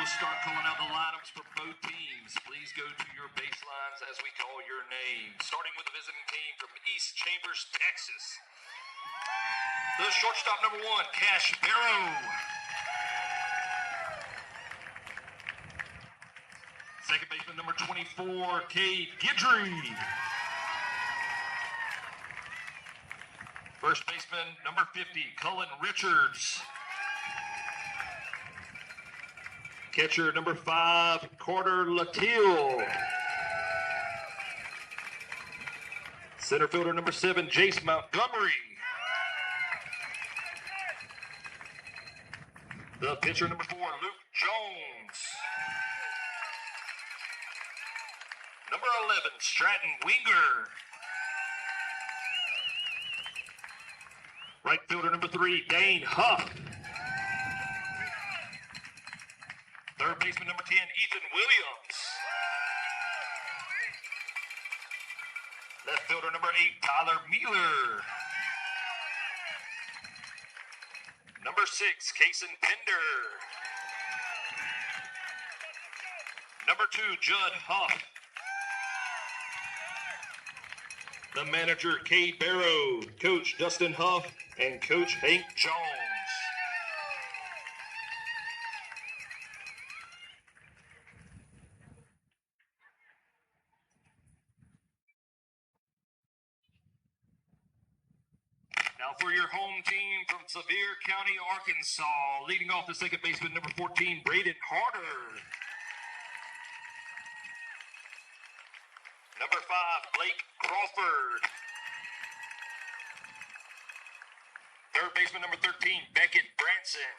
will start calling out the lineups for both teams. Please go to your baselines as we call your name. Starting with the visiting team from East Chambers, Texas. The shortstop number 1, Cash Barrow. Second baseman number 24, Cade Guidry. First baseman number 50, Cullen Richards. Catcher number 5, Carter Latil. Center fielder number 7, Jace Montgomery. The pitcher number 4, Luke Jones. Number 11, Stratton Winger. Right fielder number 3, Dane Huff. Third baseman number 10, Ethan Williams. Left fielder number 8, Tyler Mueller. Number 6, Kason Pender. Number 2, Judd Huff. The manager, Cade Barrow, Coach Dustin Huff, and Coach Hank Jones. Now for your home team from Sevier County, Arkansas, leading off the second baseman, number 14, Braden Harder. Number 5, Blake Crawford. Third baseman, number 13, Beckett Branson.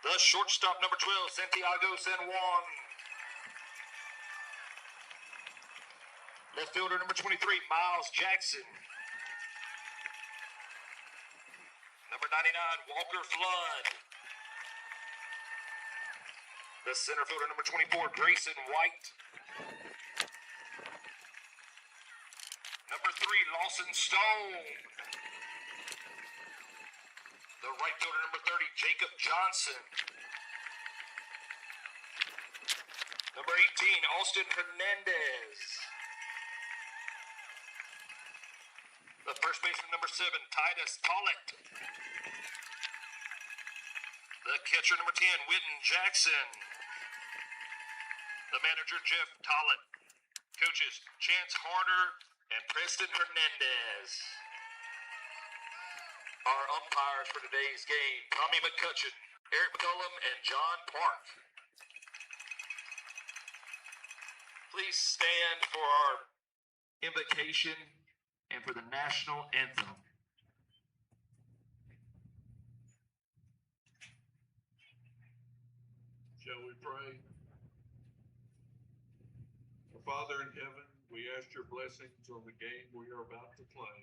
The shortstop, number 12, Santiago San Juan. Left fielder, number 23, Miles Jackson. Number 99, Walker Flood. The center fielder, number 24, Grayson White. Number 3, Lawson Stone. The right fielder, number 30, Jacob Johnson. Number 18, Austin Hernandez. The first baseman, number 7, Titus Tollett. The catcher, number 10, Whitten Jackson. The manager, Jeff Tollett. Coaches, Chance Harder and Preston Hernandez. Our umpires for today's game, Tommy McCutcheon, Eric McCullum, and John Park. Please stand for our invocation and for the national anthem. Shall we pray? Our Father in heaven, we ask your blessings on the game we are about to play.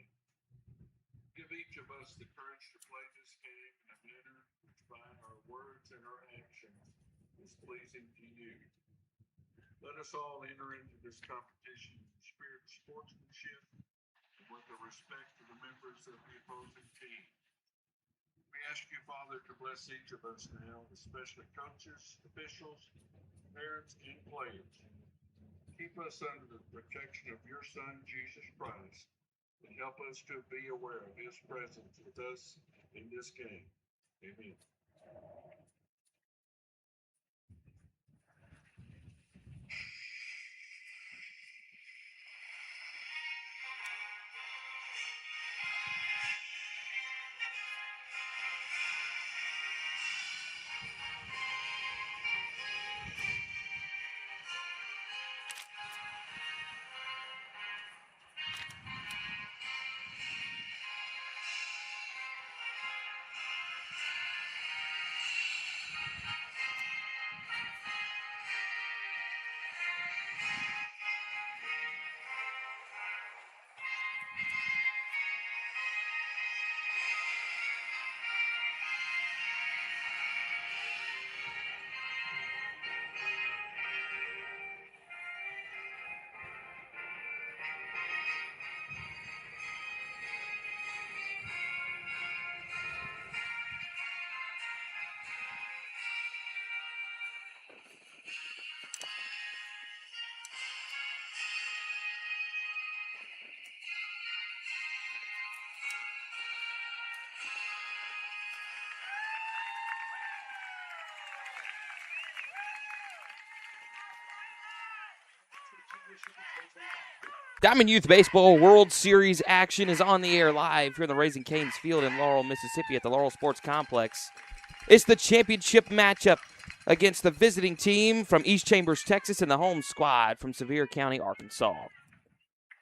Give each of us the courage to play this game in a manner which by our words and our actions is pleasing to you. Let us all enter into this competition in the spirit of sportsmanship and with the respect for the members of the opposing team. We ask you, Father, to bless each of us now, especially coaches, officials, parents, and players. Keep us under the protection of your Son, Jesus Christ, and help us to be aware of his presence with us in this game. Amen. Diamond Youth Baseball World Series action is on the air live here in the Raising Cane's Field in Laurel, Mississippi at the Laurel Sports Complex. It's the championship matchup against the visiting team from East Chambers, Texas, and the home squad from Sevier County, Arkansas.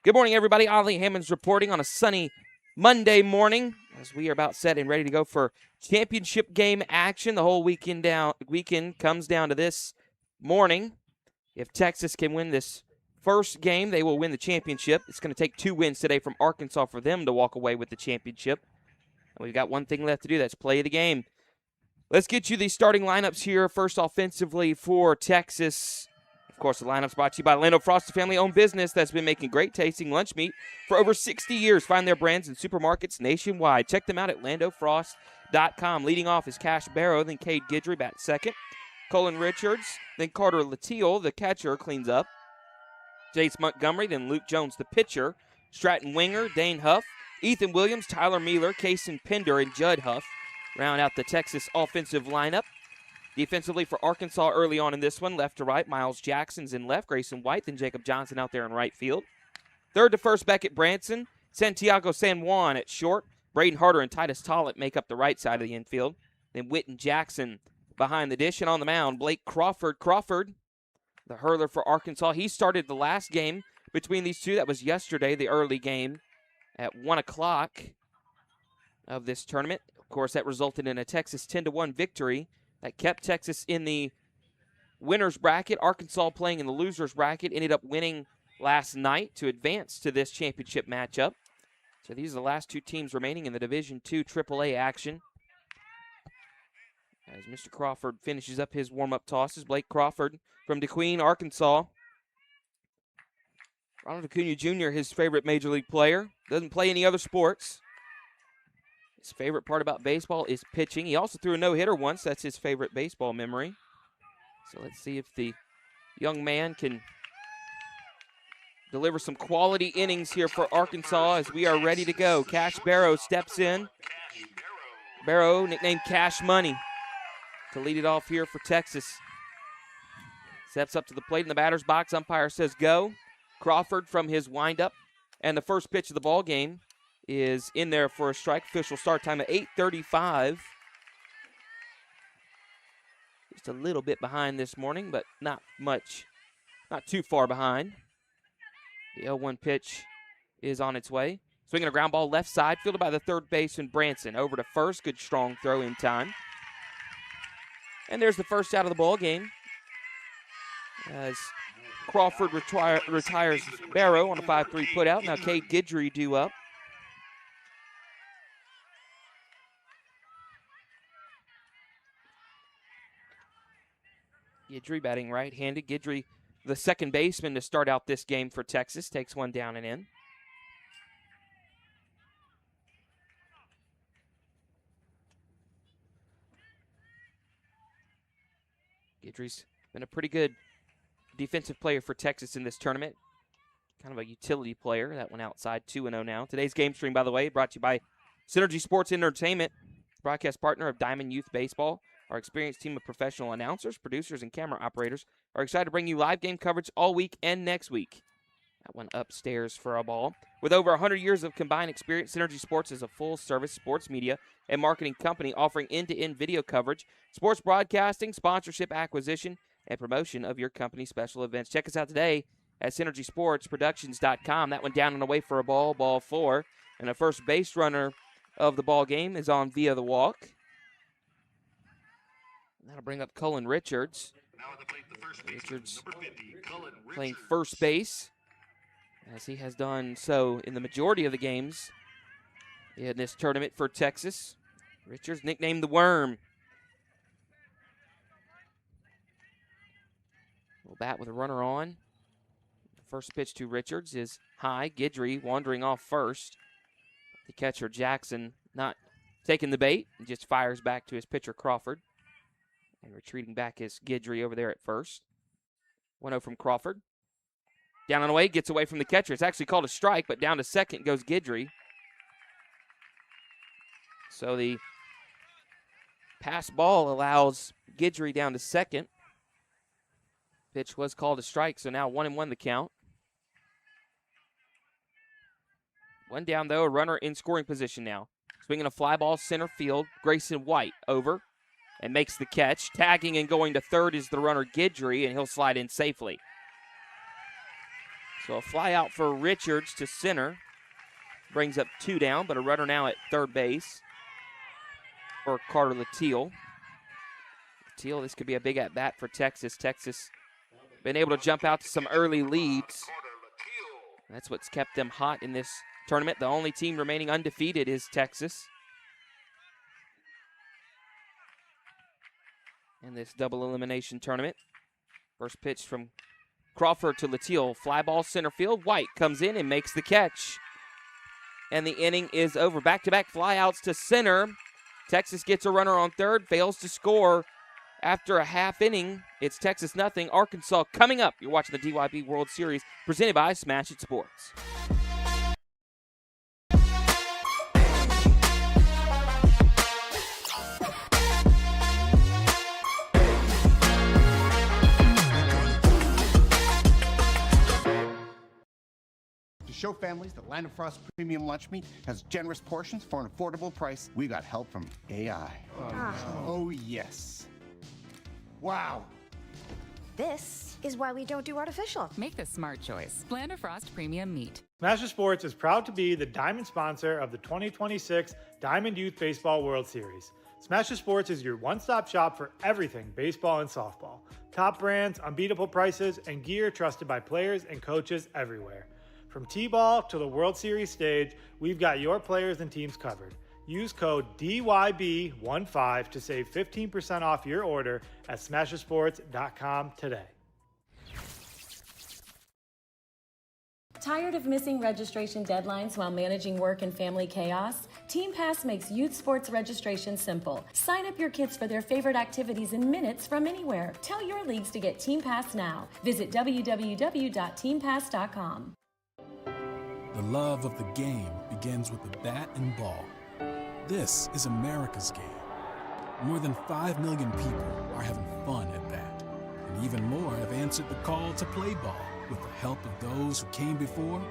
Good morning, everybody. Ollie Hammonds reporting on a sunny Monday morning as we are about set and ready to go for championship game action. The whole weekend comes down to this morning. If Texas can win this first game, they will win the championship. It's going to take 2 wins today from Arkansas for them to walk away with the championship. And we've got one thing left to do. That's play the game. Let's get you the starting lineups here. First, offensively for Texas. Of course, the lineup's brought to you by Lando Frost, a family-owned business that's been making great-tasting lunch meat for over 60 years. Find their brands in supermarkets nationwide. Check them out at landofrost.com. Leading off is Cash Barrow, then Cade Guidry bat second. Colin Richards, then Carter Latiel, the catcher, cleans up. Jace Montgomery, then Luke Jones, the pitcher. Stratton Winger, Dane Huff, Ethan Williams, Tyler Mealer, Kason Pender, and Judd Huff round out the Texas offensive lineup. Defensively for Arkansas early on in this one, left to right, Miles Jackson's in left, Grayson White, then Jacob Johnson out there in right field. Third to first, Beckett Branson, Santiago San Juan at short, Braden Harder and Titus Tollett make up the right side of the infield. Then Witten Jackson behind the dish, and on the mound, Blake Crawford. Crawford, the hurler for Arkansas. He started the last game between these two. That was yesterday, the early game at 1 o'clock of this tournament. Of course, that resulted in a Texas 10-1 victory that kept Texas in the winner's bracket. Arkansas playing in the loser's bracket ended up winning last night to advance to this championship matchup. So these are the last 2 teams remaining in the Division II AAA action. As Mr. Crawford finishes up his warm-up tosses, Blake Crawford from DeQueen, Arkansas. Ronald Acuna Jr., his favorite Major League player. Doesn't play any other sports. His favorite part about baseball is pitching. He also threw a no-hitter once. That's his favorite baseball memory. So let's see if the young man can deliver some quality innings here for Arkansas as we are ready to go. Cash Barrow steps in. Barrow, nicknamed Cash Money, to lead it off here for Texas. Steps up to the plate in the batter's box. Umpire says go. Crawford from his windup. And the first pitch of the ball game is in there for a strike. Official start time at 8:35. Just a little bit behind this morning, but not much. Not too far behind. The 0-1 pitch is on its way. Swinging a ground ball left side, fielded by the third baseman Branson. Over to first. Good strong throw in time. And there's the first out of the ball game as Crawford retires Barrow on a 5-3 putout. Now Cade Guidry due up. Guidry batting right-handed. Guidry, the second baseman to start out this game for Texas, takes one down and in. Guidry's been a pretty good defensive player for Texas in this tournament. Kind of a utility player. That one outside, 2-0 now. Today's game stream, by the way, brought to you by Synergy Sports Entertainment, broadcast partner of Diamond Youth Baseball. Our experienced team of professional announcers, producers, and camera operators are excited to bring you live game coverage all week and next week. That one upstairs for a ball. With over 100 years of combined experience, Synergy Sports is a full-service sports media and marketing company offering end-to-end video coverage, sports broadcasting, sponsorship acquisition, and promotion of your company's special events. Check us out today at SynergySportsProductions.com. That one down and away for a ball, ball 4. And the first base runner of the ball game is on via the walk. That'll bring up Colin Richards. Richards playing first base, as he has done so in the majority of the games in this tournament for Texas. Richards, nicknamed the Worm. Will bat with a runner on. The first pitch to Richards is high. Guidry wandering off first. The catcher, Jackson, not taking the bait and just fires back to his pitcher, Crawford. And retreating back is Guidry over there at first. 1-0 from Crawford. Down and away, gets away from the catcher. It's actually called a strike, but down to second goes Guidry. So the pass ball allows Guidry down to second. Pitch was called a strike, so now 1-1 the count. One down, though, a runner in scoring position now. Swinging a fly ball center field. Grayson White over and makes the catch. Tagging and going to third is the runner Guidry, and he'll slide in safely. So a fly out for Richards to center. Brings up 2 down, but a runner now at third base for Carter Latil. Latil, this could be a big at-bat for Texas. Texas been able to jump out to some early leads. That's what's kept them hot in this tournament. The only team remaining undefeated is Texas in this double elimination tournament. First pitch from Crawford to Latil. Fly ball center field. White comes in and makes the catch. And the inning is over. Back-to-back flyouts to center. Texas gets a runner on third, fails to score after a half inning. It's Texas nothing. Arkansas coming up. You're watching the DYB World Series presented by Smash It Sports. Show families that Land of Frost Premium Lunch Meat has generous portions for an affordable price. We got help from AI. Oh, yes. Wow. This is why we don't do artificial. Make the smart choice. Land of Frost Premium Meat. Smash It Sports is proud to be the diamond sponsor of the 2026 Diamond Youth Baseball World Series. Smash It Sports is your one-stop shop for everything baseball and softball. Top brands, unbeatable prices, and gear trusted by players and coaches everywhere. From T-ball to the World Series stage, we've got your players and teams covered. Use code DYB15 to save 15% off your order at SmashItSports.com today. Tired of missing registration deadlines while managing work and family chaos? Team Pass makes youth sports registration simple. Sign up your kids for their favorite activities in minutes from anywhere. Tell your leagues to get Team Pass now. Visit www.teampass.com. The love of the game begins with the bat and ball. This is America's game. More than 5 million people are having fun at bat, and even more have answered the call to play ball. With the help of those who came before,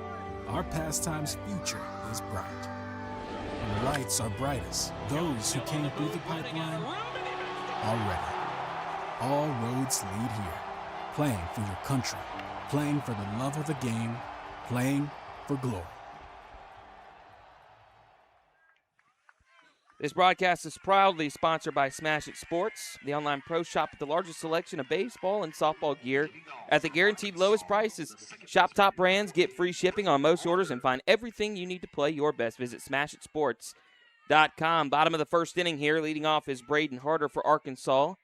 our pastime's future is bright. When the lights are brightest, those who came through the pipeline are ready. All roads lead here. Playing for your country, playing for the love of the game, playing for glory. This broadcast is proudly sponsored by Smash It Sports, the online pro shop with the largest selection of baseball and softball gear at the guaranteed lowest prices. Shop top brands, get free shipping on most orders, and find everything you need to play your best. Visit SmashItSports.com. Bottom of the first inning here. Leading off is Braden Harder for Arkansas. We'll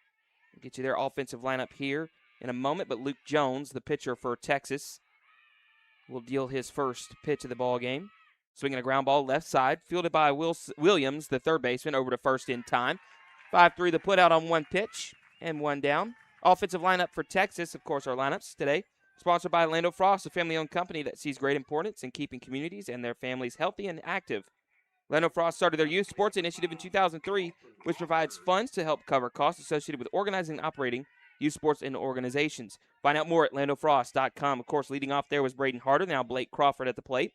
get you their offensive lineup here in a moment, but Luke Jones, the pitcher for Texas, will deal his first pitch of the ball game. Swinging a ground ball left side, fielded by Williams, the third baseman, over to first in time. 5-3 the put out on one pitch and one down. Offensive lineup for Texas, of course, our lineups today. Sponsored by Land of Frost, a family-owned company that sees great importance in keeping communities and their families healthy and active. Land of Frost started their youth sports initiative in 2003, which provides funds to help cover costs associated with organizing and operating youth sports and organizations. Find out more at landofrost.com. Of course, leading off there was Braden Harder, now Blake Crawford at the plate.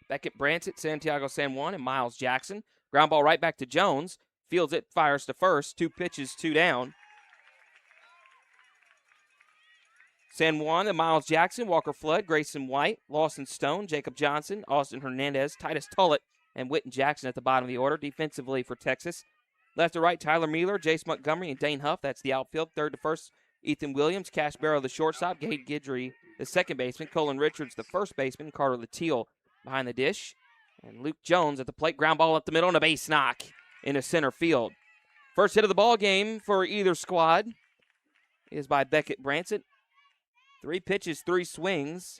Beckett Bransett, Santiago San Juan, and Miles Jackson. Ground ball right back to Jones. Fields it, fires to first. 2 pitches, 2 down. San Juan and Miles Jackson, Walker Flood, Grayson White, Lawson Stone, Jacob Johnson, Austin Hernandez, Titus Tullett, and Witten Jackson at the bottom of the order. Defensively for Texas, left to right, Tyler Mueller, Jace Montgomery, and Dane Huff. That's the outfield. Third to first, Ethan Williams, Cash Barrow, the shortstop, Gade Guidry, the second baseman, Colin Richards, the first baseman, Carter Latil behind the dish, and Luke Jones at the plate. Ground ball up the middle and a base knock into center field. First hit of the ball game for either squad is by Beckett Bransett. 3 pitches, 3 swings,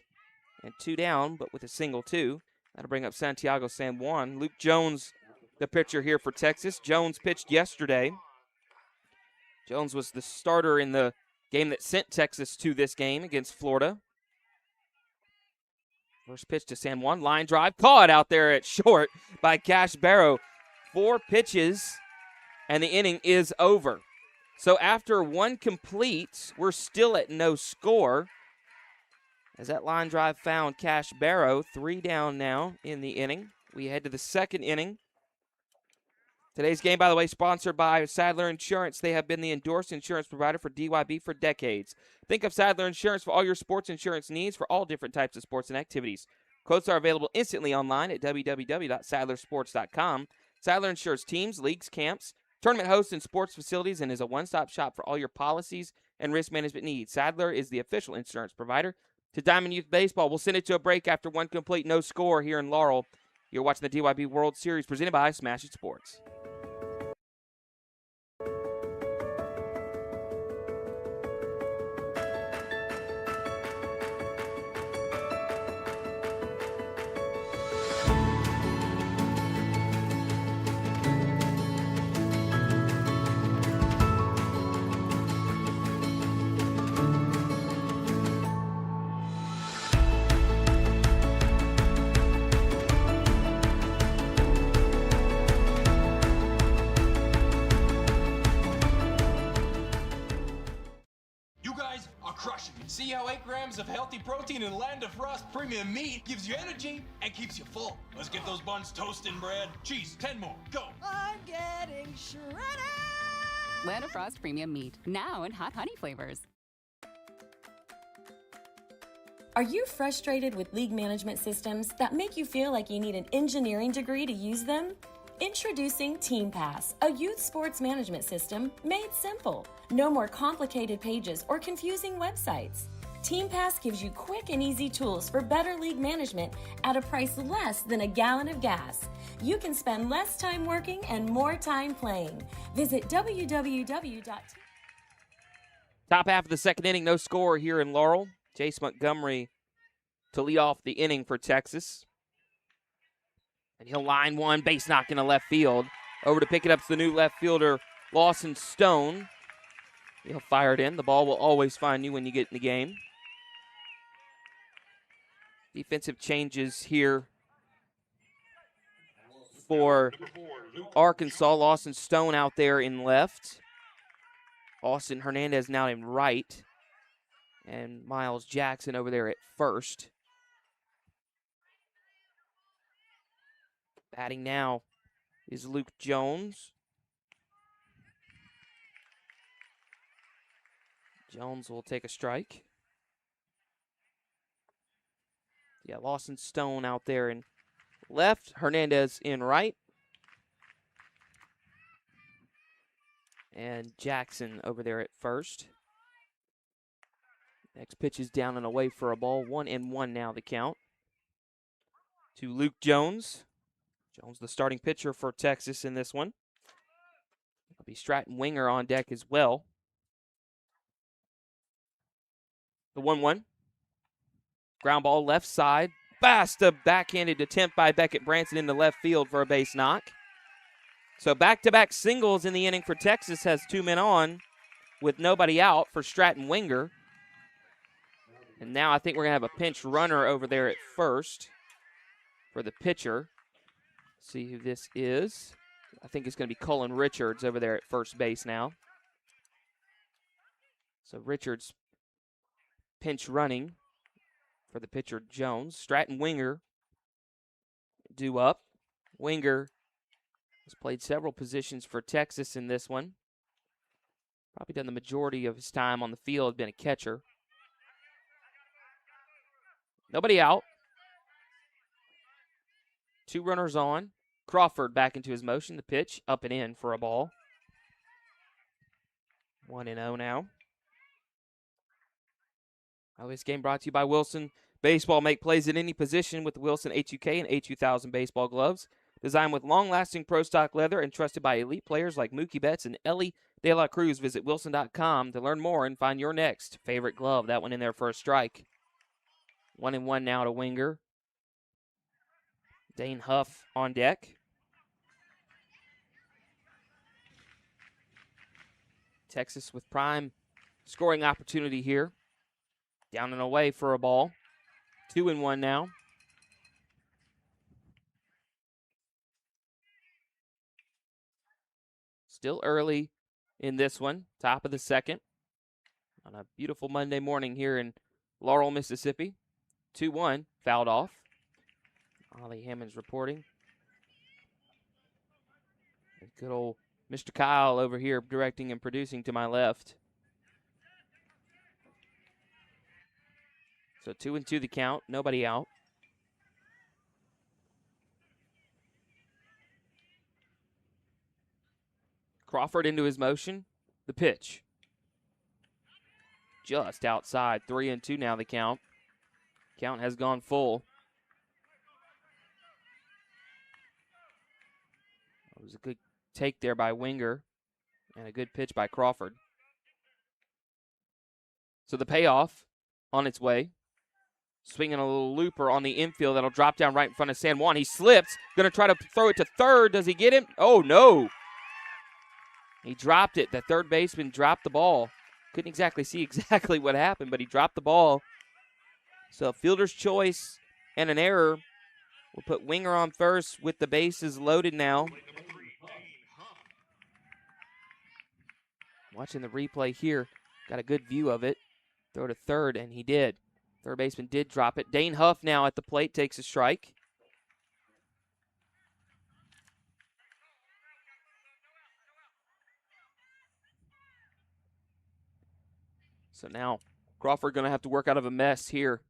and 2 down, but with a single 2. That'll bring up Santiago San Juan. Luke Jones, the pitcher here for Texas. Jones pitched yesterday. Jones was the starter in the game that sent Texas to this game against Florida. First pitch to San Juan, line drive, caught out there at short by Cash Barrow. 4 pitches, and the inning is over. So after 1 complete, we're still at no score. As that line drive found Cash Barrow, 3 down now in the inning. We head to the second inning. Today's game, by the way, sponsored by Sadler Insurance. They have been the endorsed insurance provider for DYB for decades. Think of Sadler Insurance for all your sports insurance needs for all different types of sports and activities. Quotes are available instantly online at www.sadlersports.com. Sadler insures teams, leagues, camps, tournament hosts, and sports facilities, and is a one-stop shop for all your policies and risk management needs. Sadler is the official insurance provider to Diamond Youth Baseball. We'll send it to a break after one complete no score here in Laurel. You're watching the DYB World Series presented by Smash It Sports. See how 8 grams of healthy protein in Land of Frost premium meat gives you energy and keeps you full. Let's get those buns toasting, bread. Cheese, 10 more, go. I'm getting shredded. Land of Frost premium meat, now in hot honey flavors. Are you frustrated with league management systems that make you feel like you need an engineering degree to use them? Introducing TeamPass, a youth sports management system made simple. No more complicated pages or confusing websites. TeamPass gives you quick and easy tools for better league management at a price less than a gallon of gas. You can spend less time working and more time playing. Visit www. Top half of the second inning, no score here in Laurel. Jace Montgomery to lead off the inning for Texas. And he'll line one, base knock into left field. Over to pick it up to the new left fielder, Lawson Stone. He'll fire it in. The ball will always find you when you get in the game. Defensive changes here for Arkansas. Lawson Stone out there in left. Austin Hernandez now in right. And Miles Jackson over there at first. Batting now is Luke Jones. Jones will take a strike. Yeah, Lawson Stone out there in left. Hernandez in right. And Jackson over there at first. Next pitch is down and away for a ball. 1-1 now the count. To Luke Jones. Jones the starting pitcher for Texas in this one. It'll be Stratton Winger on deck as well. The 1-1. Ground ball left side. Fast a backhanded attempt by Beckett Branson into left field for a base knock. So back-to-back singles in the inning for Texas has 2 men on with nobody out for Stratton Winger. And now I think we're going to have a pinch runner over there at first for the pitcher. See who this is. I think it's going to be Cullen Richards over there at first base now. So Richards pinch running for the pitcher Jones. Stratton Winger due up. Winger has played several positions for Texas in this one. Probably done the majority of his time on the field, been a catcher. Nobody out. 2 runners on. Crawford back into his motion. The pitch up and in for a ball. 1-0 now. This game brought to you by Wilson Baseball. Make plays at any position with the Wilson A2K and A2000 baseball gloves. Designed with long-lasting pro stock leather and trusted by elite players like Mookie Betts and Ellie De La Cruz. Visit Wilson.com to learn more and find your next favorite glove. That one in there for a strike. 1-1 now to Winger. Dane Huff on deck. Texas with prime scoring opportunity here. Down and away for a ball. 2-1 now. Still early in this one. Top of the second. On a beautiful Monday morning here in Laurel, Mississippi. 2-1, fouled off. Ollie Hammond's reporting. Good old Mr. Kyle over here directing and producing to my left. So 2-2 the count, nobody out. Crawford into his motion, the pitch. Just outside, 3-2 now the count. Count has gone full. It was a good take there by Winger and a good pitch by Crawford. So the payoff on its way. Swinging a little looper on the infield that'll drop down right in front of San Juan. He slips, going to try to throw it to third. Does he get him? Oh, no. He dropped it. The third baseman dropped the ball. Couldn't exactly see exactly what happened, but he dropped the ball. So a fielder's choice and an error will put Winger on first with the bases loaded now. Watching the replay here, got a good view of it. Throw to third, and he did. Third baseman did drop it. Dane Huff now at the plate takes a strike. So now Crawford going to have to work out of a mess here.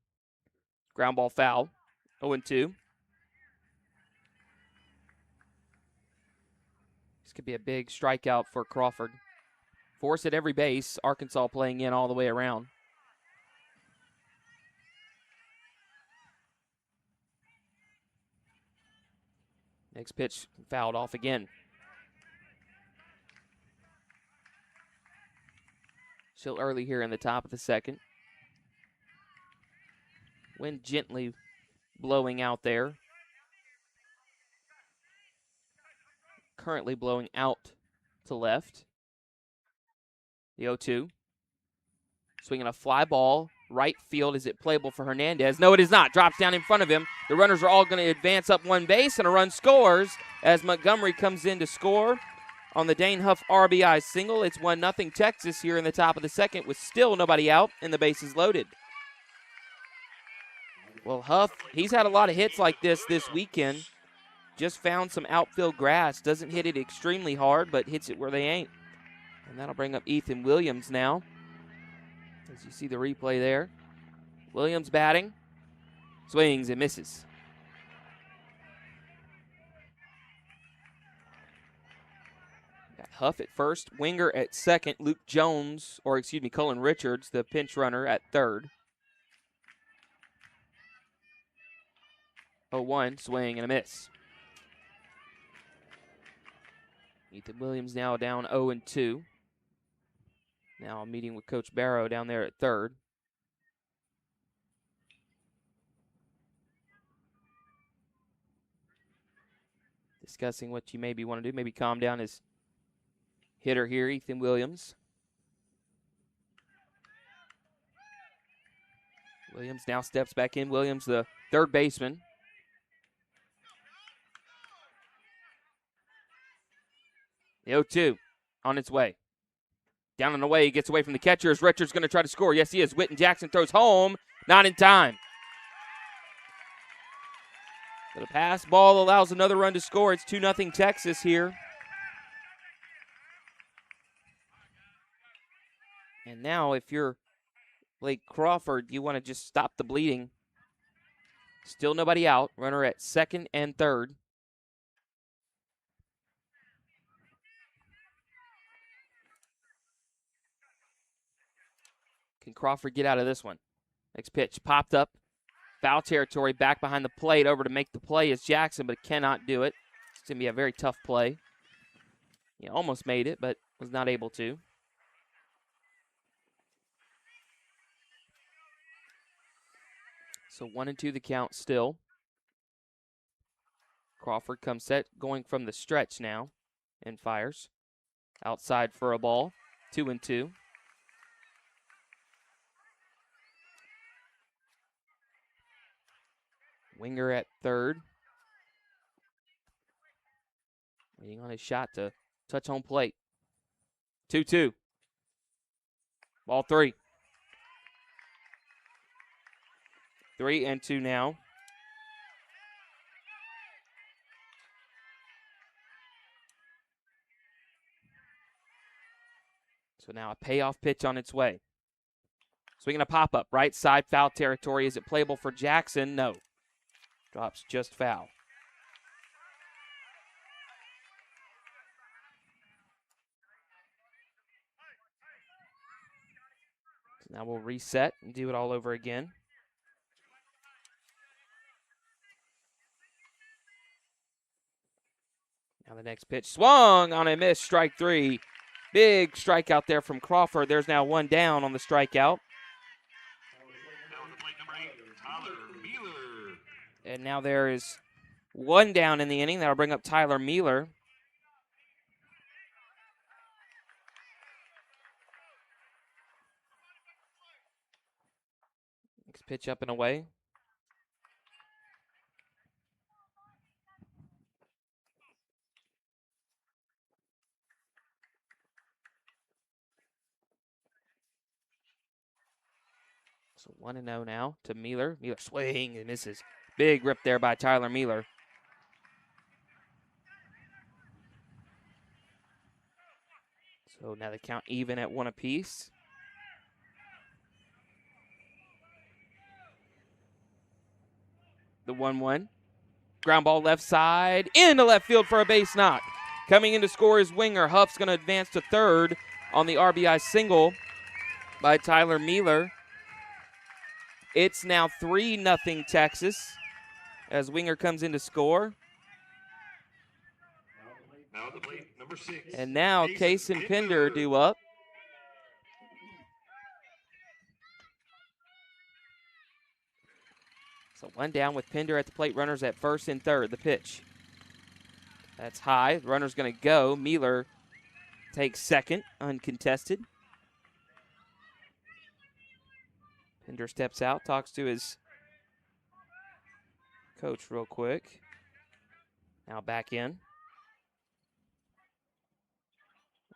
Ground ball foul. 0-2. This could be a big strikeout for Crawford. Force at every base. Arkansas playing in all the way around. Next pitch fouled off again. Still early here in the top of the second. Wind gently blowing out there. Currently blowing out to left. The 0-2. Swinging a fly ball. Right field. Is it playable for Hernandez? No, it is not. Drops down in front of him. The runners are all going to advance up one base, and a run scores as Montgomery comes in to score on the Dane Huff RBI single. It's 1-0 Texas here in the top of the second with still nobody out and the bases loaded. Well, Huff, he's had a lot of hits like this weekend. Just found some outfield grass. Doesn't hit it extremely hard, but hits it where they ain't. And that'll bring up Ethan Williams now. As you see the replay there. Williams batting. Swings and misses. Got Huff at first. Winger at second. Cullen Richards, the pinch runner, at third. 0-1, swing and a miss. Ethan Williams now down 0-2. Now meeting with Coach Barrow down there at third. Discussing what you maybe want to do. Maybe calm down his hitter here, Ethan Williams. Williams now steps back in. Williams, the third baseman. The 0-2 on its way. Down and away, he gets away from the catcher as Richards going to try to score. Yes, he is. Witten Jackson throws home. Not in time. But a pass ball allows another run to score. It's 2-0 Texas here. And now if you're Blake Crawford, you want to just stop the bleeding. Still nobody out. Runner at second and third. Can Crawford get out of this one? Next pitch popped up. Foul territory, back behind the plate. Over to make the play is Jackson, but cannot do it. It's going to be a very tough play. He almost made it, but was not able to. So 1-2 the count still. Crawford comes set, going from the stretch now, and fires. Outside for a ball. 2-2. Winger at third. Waiting on his shot to touch home plate. 2-2. Ball three. 3-2 now. So now a payoff pitch on its way. Swinging a pop-up, right side, foul territory. Is it playable for Jackson? No. Drops just foul. So now we'll reset and do it all over again. Now the next pitch swung on a miss, strike 3. Big strikeout there from Crawford. There's now one down on the strikeout. And now there is one down in the inning. That'll bring up Tyler Mealer. Next pitch up and away. So 1-0 now to Mealer. Mealer swing and misses. Big rip there by Tyler Mealer. So now the count even at 1 apiece. The 1-1. Ground ball left side into left field for a base knock. Coming in to score is Winger. Huff's going to advance to third on the RBI single by Tyler Mealer. It's now 3-0 Texas as Winger comes in to score. Now at the plate, number 6. And now Case and Pender due up. So one down with Pender at the plate. Runners at first and third. The pitch. That's high. The runner's going to go. Mealer takes second, uncontested. Pender steps out, talks to his coach real quick. Now back in.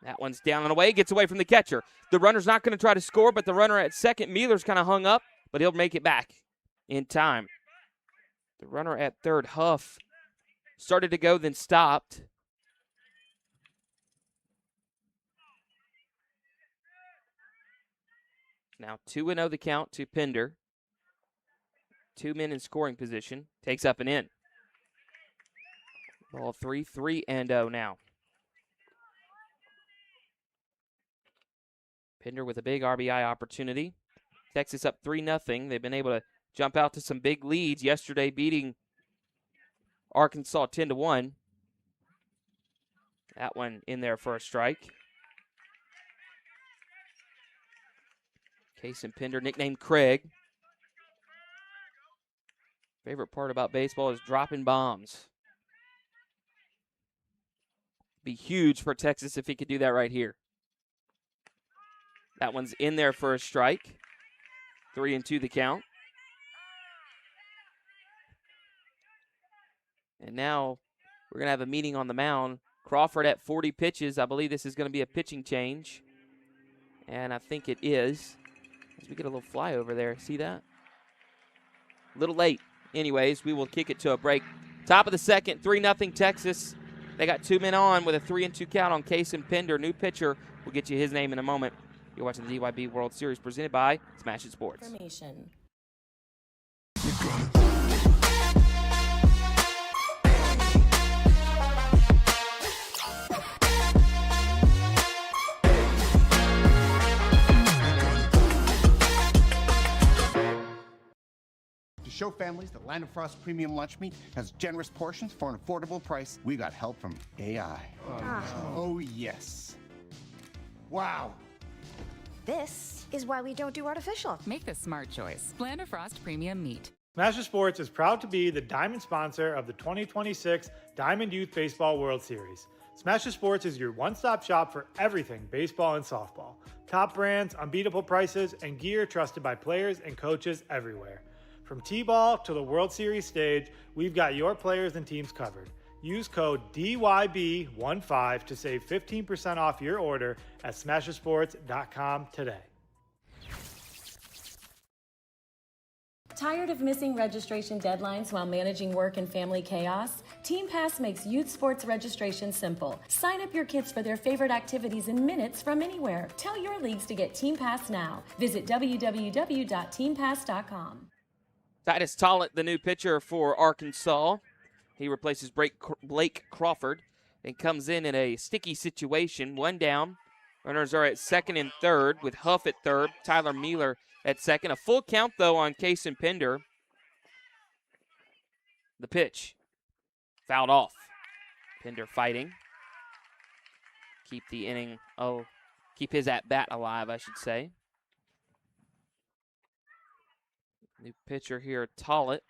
That one's down and away, gets away from the catcher. The runner's not going to try to score, but the runner at second, Mealer's kind of hung up, but he'll make it back in time. The runner at third, Huff, started to go, then stopped. Now 2-0 the count to Pender. 2 men in scoring position. Takes up and in. Ball 3-0 now. Pender with a big RBI opportunity. Texas up 3-0. They've been able to jump out to some big leads yesterday, beating Arkansas 10-1. That one in there for a strike. Case and Pender, nicknamed Craig. Favorite part about baseball is dropping bombs. Be huge for Texas if he could do that right here. That one's in there for a strike. 3-2 the count. And now we're going to have a meeting on the mound. Crawford at 40 pitches. I believe this is going to be a pitching change. And I think it is. As we get a little flyover there. See that? A little late. Anyways, we will kick it to a break. Top of the second, 3-0 Texas. They got 2 men on with a 3-2 count on Case and Pender. New pitcher. We'll get you his name in a moment. You're watching the DYB World Series presented by Smash It Sports. Information. To show families that Land of Frost Premium Lunch Meat has generous portions for an affordable price, we got help from AI. Oh, yes. Wow. This is why we don't do artificial. Make the smart choice. Land of Frost Premium Meat. Smash It Sports is proud to be the diamond sponsor of the 2026 Diamond Youth Baseball World Series. Smash It Sports is your one-stop shop for everything baseball and softball. Top brands, unbeatable prices, and gear trusted by players and coaches everywhere. From T-ball to the World Series stage, we've got your players and teams covered. Use code DYB15 to save 15% off your order at SmashItSports.com today. Tired of missing registration deadlines while managing work and family chaos? Team Pass makes youth sports registration simple. Sign up your kids for their favorite activities in minutes from anywhere. Tell your leagues to get Team Pass now. Visit www.teampass.com. Titus Tollett, the new pitcher for Arkansas. He replaces Blake Crawford and comes in a sticky situation. One down. Runners are at second and third with Huff at third, Tyler Mealer at second. A full count, though, on Case and Pender. The pitch. Fouled off. Pender fighting. Keep the inning, keep his at-bat alive, I should say. New pitcher here, Tollett.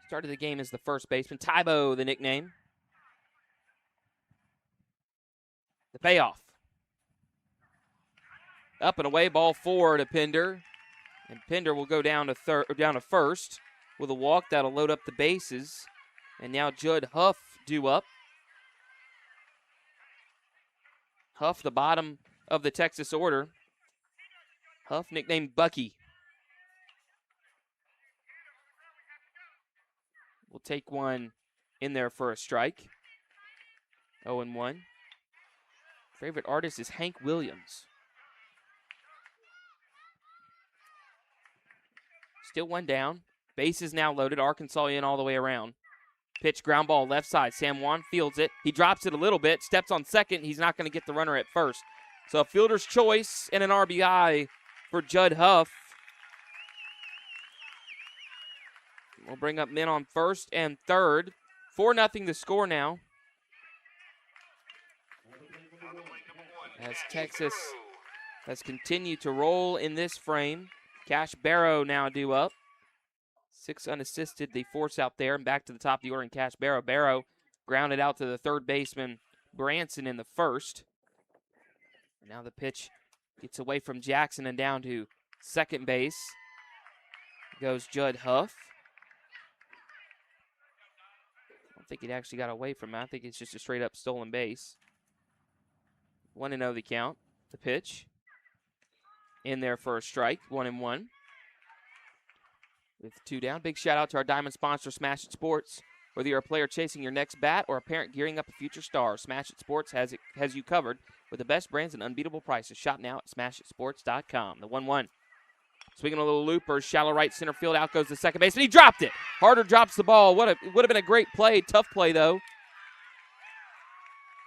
Started the game as the first baseman. Tybo, the nickname. The payoff. Up and away, ball 4 to Pender. And Pender will go down to first with a walk. That'll load up the bases. And now Judd Huff due up. Huff, the bottom of the Texas order. Huff, nicknamed Bucky. We'll take one in there for a strike. 0-1. Favorite artist is Hank Williams. Still one down. Base is now loaded. Arkansas in all the way around. Pitch, ground ball, left side. Sam Juan fields it. He drops it a little bit. Steps on second. He's not going to get the runner at first. So a fielder's choice and an RBI for Judd Huff. We'll bring up men on first and third. 4-0 the score now. As Texas has continued to roll in this frame. Cash Barrow now due up. 6 unassisted, the force out there, and back to the top of the order in Cash Barrow. Barrow grounded out to the third baseman, Branson, in the first. And now the pitch gets away from Jackson and down to second base. Goes Judd Huff. I don't think it actually got away from him. I think it's just a straight-up stolen base. 1-0 the count. The pitch. In there for a strike. 1-1. With 2 down. Big shout-out to our diamond sponsor, Smash It Sports. Whether you're a player chasing your next bat or a parent gearing up a future star, Smash It Sports has you covered with the best brands and unbeatable prices. Shop now at smashitsports.com. The 1-1. Swinging a little looper, shallow right center field. Out goes the second base, and he dropped it. Harder drops the ball. Would have been a great play. Tough play, though.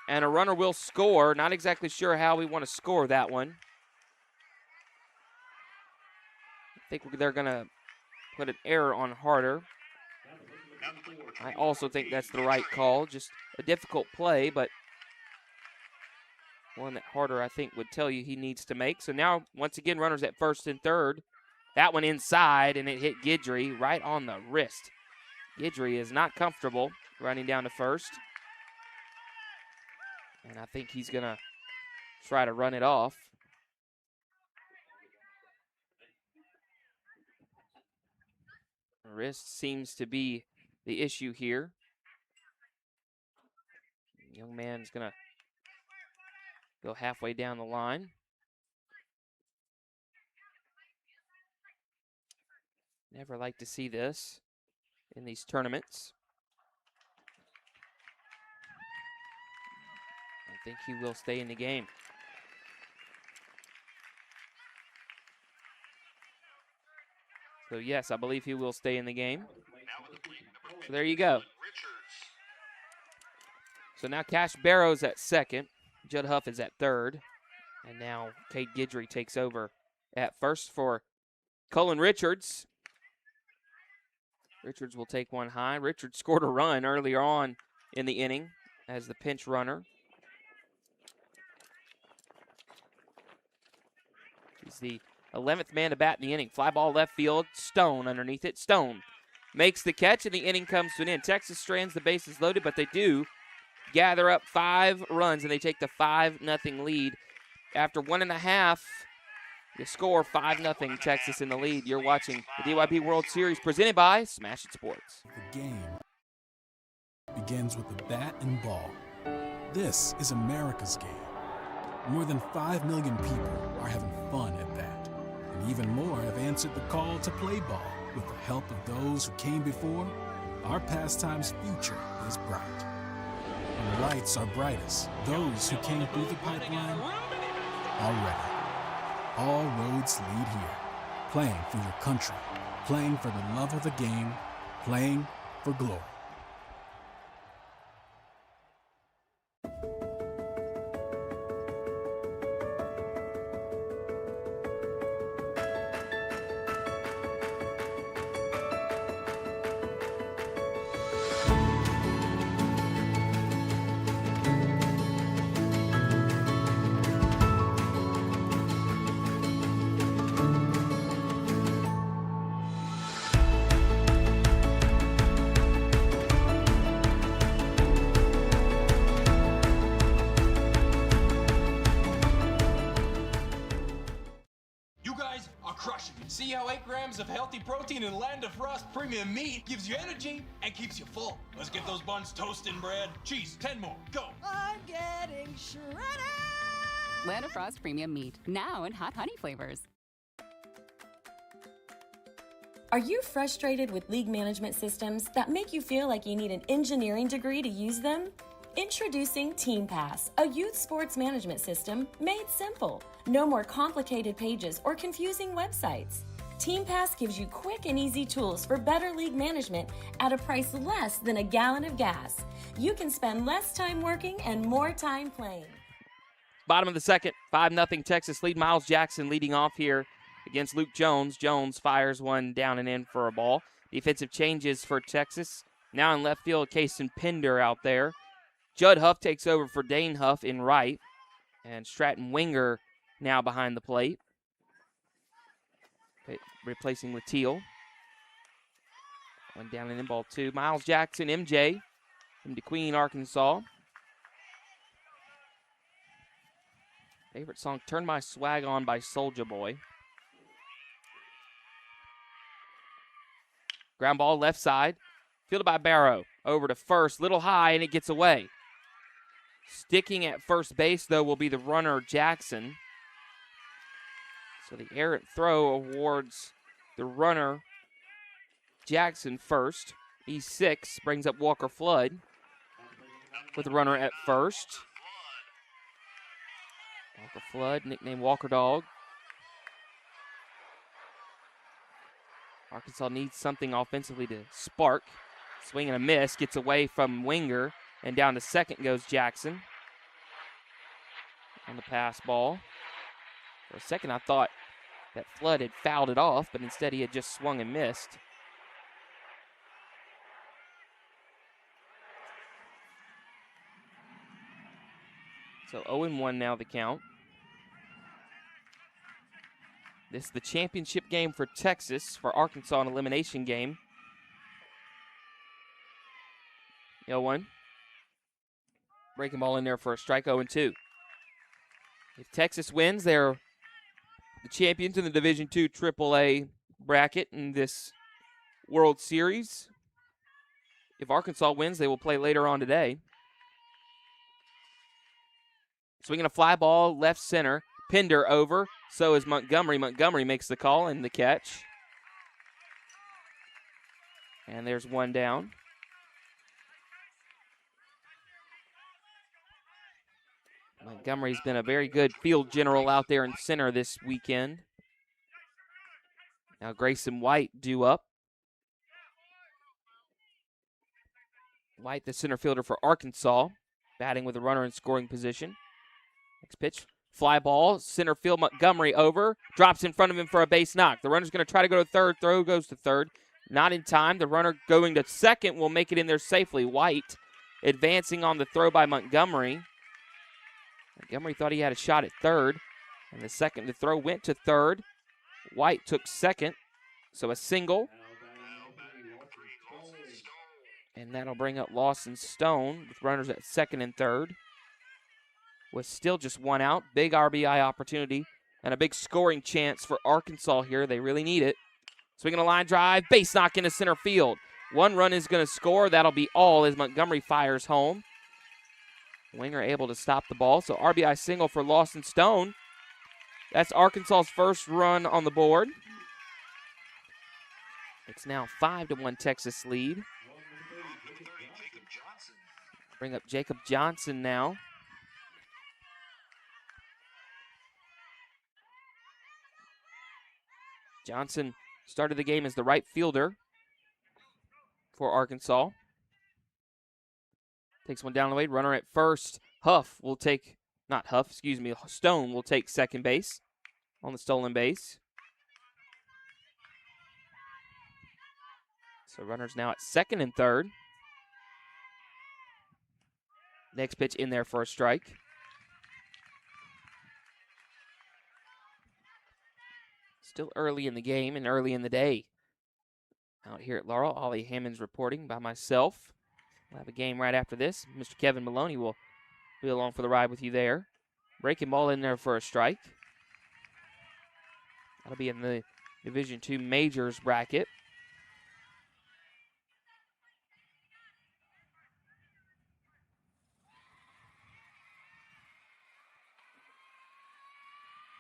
And a runner will score. Not exactly sure how we want to score that one. I think they're going to put an error on Harder. I also think that's the right call. Just a difficult play, but one that Harder, I think, would tell you he needs to make. So now, once again, runners at first and third. That one inside, and it hit Guidry right on the wrist. Guidry is not comfortable running down to first. And I think he's going to try to run it off. Wrist seems to be the issue here. The young man's going to go halfway down the line. Never like to see this in these tournaments. I think he will stay in the game. So, yes, I believe he will stay in the game. So, there you go. So, now Cash Barrow's at second. Judd Huff is at third. And now Cade Guidry takes over at first for Cullen Richards. Richards will take one high. Richards scored a run earlier on in the inning as the pinch runner. He's the 11th man to bat in the inning. Fly ball left field. Stone underneath it. Stone makes the catch, and the inning comes to an end. Texas strands the bases loaded, but they do gather up 5 runs, and they take the 5-0 lead. After 1.5, the score 5-0 Texas in the lead. You're watching the DYB World Series presented by Smash It Sports. The game begins with the bat and ball. This is America's game. More than 5 million people are having fun at bat. And even more have answered the call to play ball. With the help of those who came before, our pastime's future is bright. When the lights are brightest, those who came through the pipeline are ready. All roads lead here. Playing for your country, playing for the love of the game, playing for glory. See how 8 grams of healthy protein in Land of Frost premium meat gives you energy and keeps you full. Let's get those buns toasting, bread. Cheese, 10 more, go. I'm getting shredded. Land of Frost premium meat, now in hot honey flavors. Are you frustrated with league management systems that make you feel like you need an engineering degree to use them? Introducing Team Pass, a youth sports management system made simple. No more complicated pages or confusing websites. Team Pass gives you quick and easy tools for better league management at a price less than a gallon of gas. You can spend less time working and more time playing. Bottom of the second, 5-0 Texas lead. Miles Jackson leading off here against Luke Jones. Jones fires one down and in for a ball. Defensive changes for Texas. Now in left field, Kason Pender out there. Judd Huff takes over for Dane Huff in right. And Stratton Winger now behind the plate, replacing Latil. One down and in, ball two. Miles Jackson, MJ from DeQueen, Arkansas. Favorite song, Turn My Swag On by Soulja Boy. Ground ball left side, fielded by Barrow. Over to first, little high, and it gets away. Sticking at first base, though, will be the runner, Jackson. So the errant throw awards the runner, Jackson, first. E6 brings up Walker Flood with the runner at first. Walker Flood, nicknamed Walker Dog. Arkansas needs something offensively to spark. Swing and a miss, gets away from Winger, and down to second goes Jackson on the pass ball. For a second, I thought that Flood had fouled it off, but instead he had just swung and missed. So 0-1 now the count. This is the championship game for Texas, for Arkansas, an elimination game. 0-1. Breaking ball in there for a strike, 0-2. If Texas wins, they're the champions in the Division II AAA bracket in this World Series. If Arkansas wins, they will play later on today. Swinging a fly ball, left center. Pender over. So is Montgomery. Montgomery makes the call and the catch. And there's one down. Montgomery's been a very good field general out there in center this weekend. Now Grayson White due up. White, the center fielder for Arkansas, batting with a runner in scoring position. Next pitch, fly ball, center field, Montgomery over, drops in front of him for a base knock. The runner's going to try to go to third, throw goes to third. Not in time. The runner going to second will make it in there safely. White advancing on the throw by Montgomery. Montgomery thought he had a shot at third, and the throw went to third. White took second, so a single. And that'll bring up Lawson Stone with runners at second and third. With still just one out, big RBI opportunity and a big scoring chance for Arkansas here. They really need it. Swinging a line drive, base knock into center field. One run is going to score. That'll be all as Montgomery fires home. Winger able to stop the ball, so RBI single for Lawson Stone. That's Arkansas's first run on the board. It's now 5-1 Texas lead. Bring up Jacob Johnson now. Johnson started the game as the right fielder for Arkansas. Takes one down the way, runner at first. Stone will take second base on the stolen base. So runners now at second and third. Next pitch in there for a strike. Still early in the game and early in the day. Out here at Laurel, Ollie Hammond's reporting by myself. We'll have a game right after this. Mr. Kevin Maloney will be along for the ride with you there. Breaking ball in there for a strike. That'll be in the Division II Majors bracket.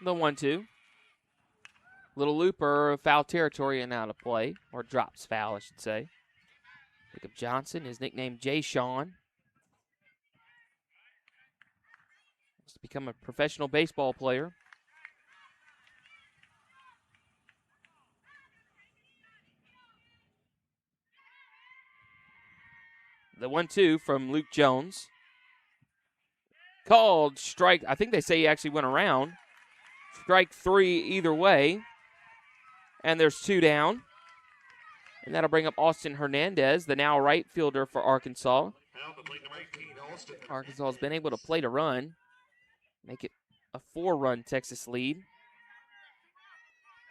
The 1-2. Little looper, foul territory and out of play, or drops foul, I should say. Jacob Johnson is nicknamed Jay Sean. Wants to become a professional baseball player. The 1-2 from Luke Jones. Called strike. I think they say he actually went around. Strike three either way. And there's two down. And that'll bring up Austin Hernandez, the now right fielder for Arkansas. Arkansas has been able to plate a run, make it a 4-run Texas lead.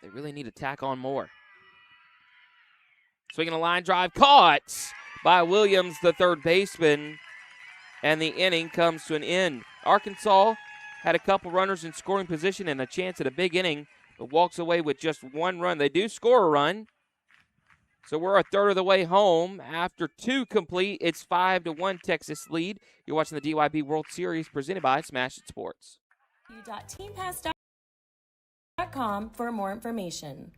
They really need to tack on more. Swinging a line drive, caught by Williams, the third baseman, and the inning comes to an end. Arkansas had a couple runners in scoring position and a chance at a big inning, but walks away with just one run. They do score a run. So we're a third of the way home. After two complete, it's 5-1 Texas lead. You're watching the DYB World Series presented by Smash It Sports. teampass.com for more information.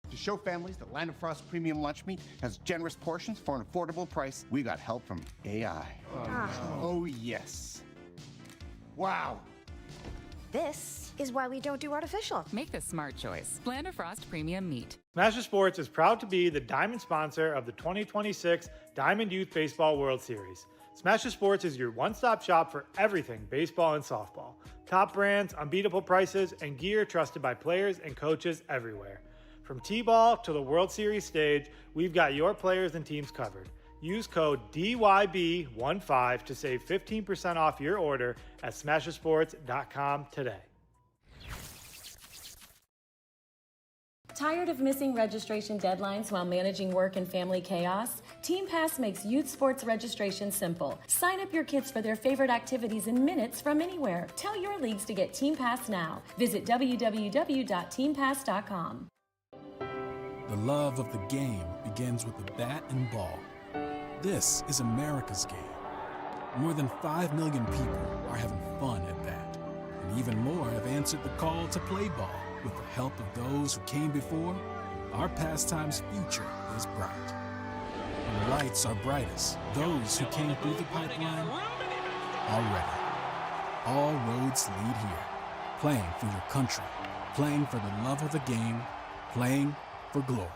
To show families that Land of Frost Premium Lunch Meat has generous portions for an affordable price, we got help from AI. Oh, yes. Wow. This is why we don't do artificial. Make the smart choice. Land of Frost Premium Meat. Smash Sports is proud to be the diamond sponsor of the 2026 Diamond Youth Baseball World Series. Smash Sports is your one-stop shop for everything baseball and softball. Top brands, unbeatable prices, and gear trusted by players and coaches everywhere. From T-ball to the World Series stage, we've got your players and teams covered. Use code DYB15 to save 15% off your order at smashersports.com today. Tired of missing registration deadlines while managing work and family chaos? Team Pass makes youth sports registration simple. Sign up your kids for their favorite activities in minutes from anywhere. Tell your leagues to get Team Pass now. Visit www.teampass.com. The love of the game begins with the bat and ball. This is America's game. More than 5 million people are having fun at bat. And even more have answered the call to play ball. With the help of those who came before, our pastime's future is bright. When the lights are brightest, those who came through the pipeline are ready. All roads lead here. Playing for your country, playing for the love of the game, playing for glory.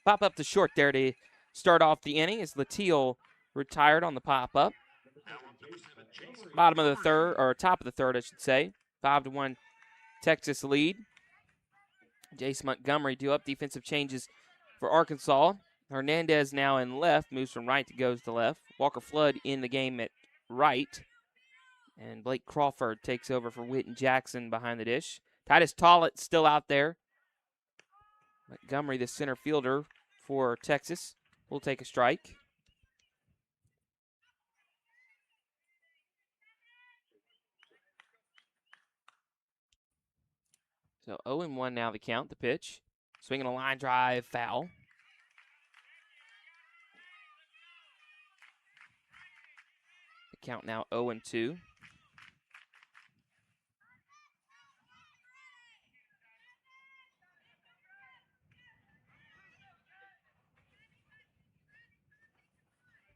Pop up to short there to start off the inning as Latil retired on the pop up. Bottom of the third, or top of the third, I should say. 5-1 Texas lead. Jace Montgomery due up. Defensive changes for Arkansas. Hernandez now in left, moves from right to goes to left. Walker Flood in the game at right. And Blake Crawford takes over for Whitten Jackson behind the dish. Titus Tollett still out there. Montgomery, the center fielder for Texas, will take a strike. So 0-1 now the count, the pitch. Swinging a line drive, foul. The count now 0-2.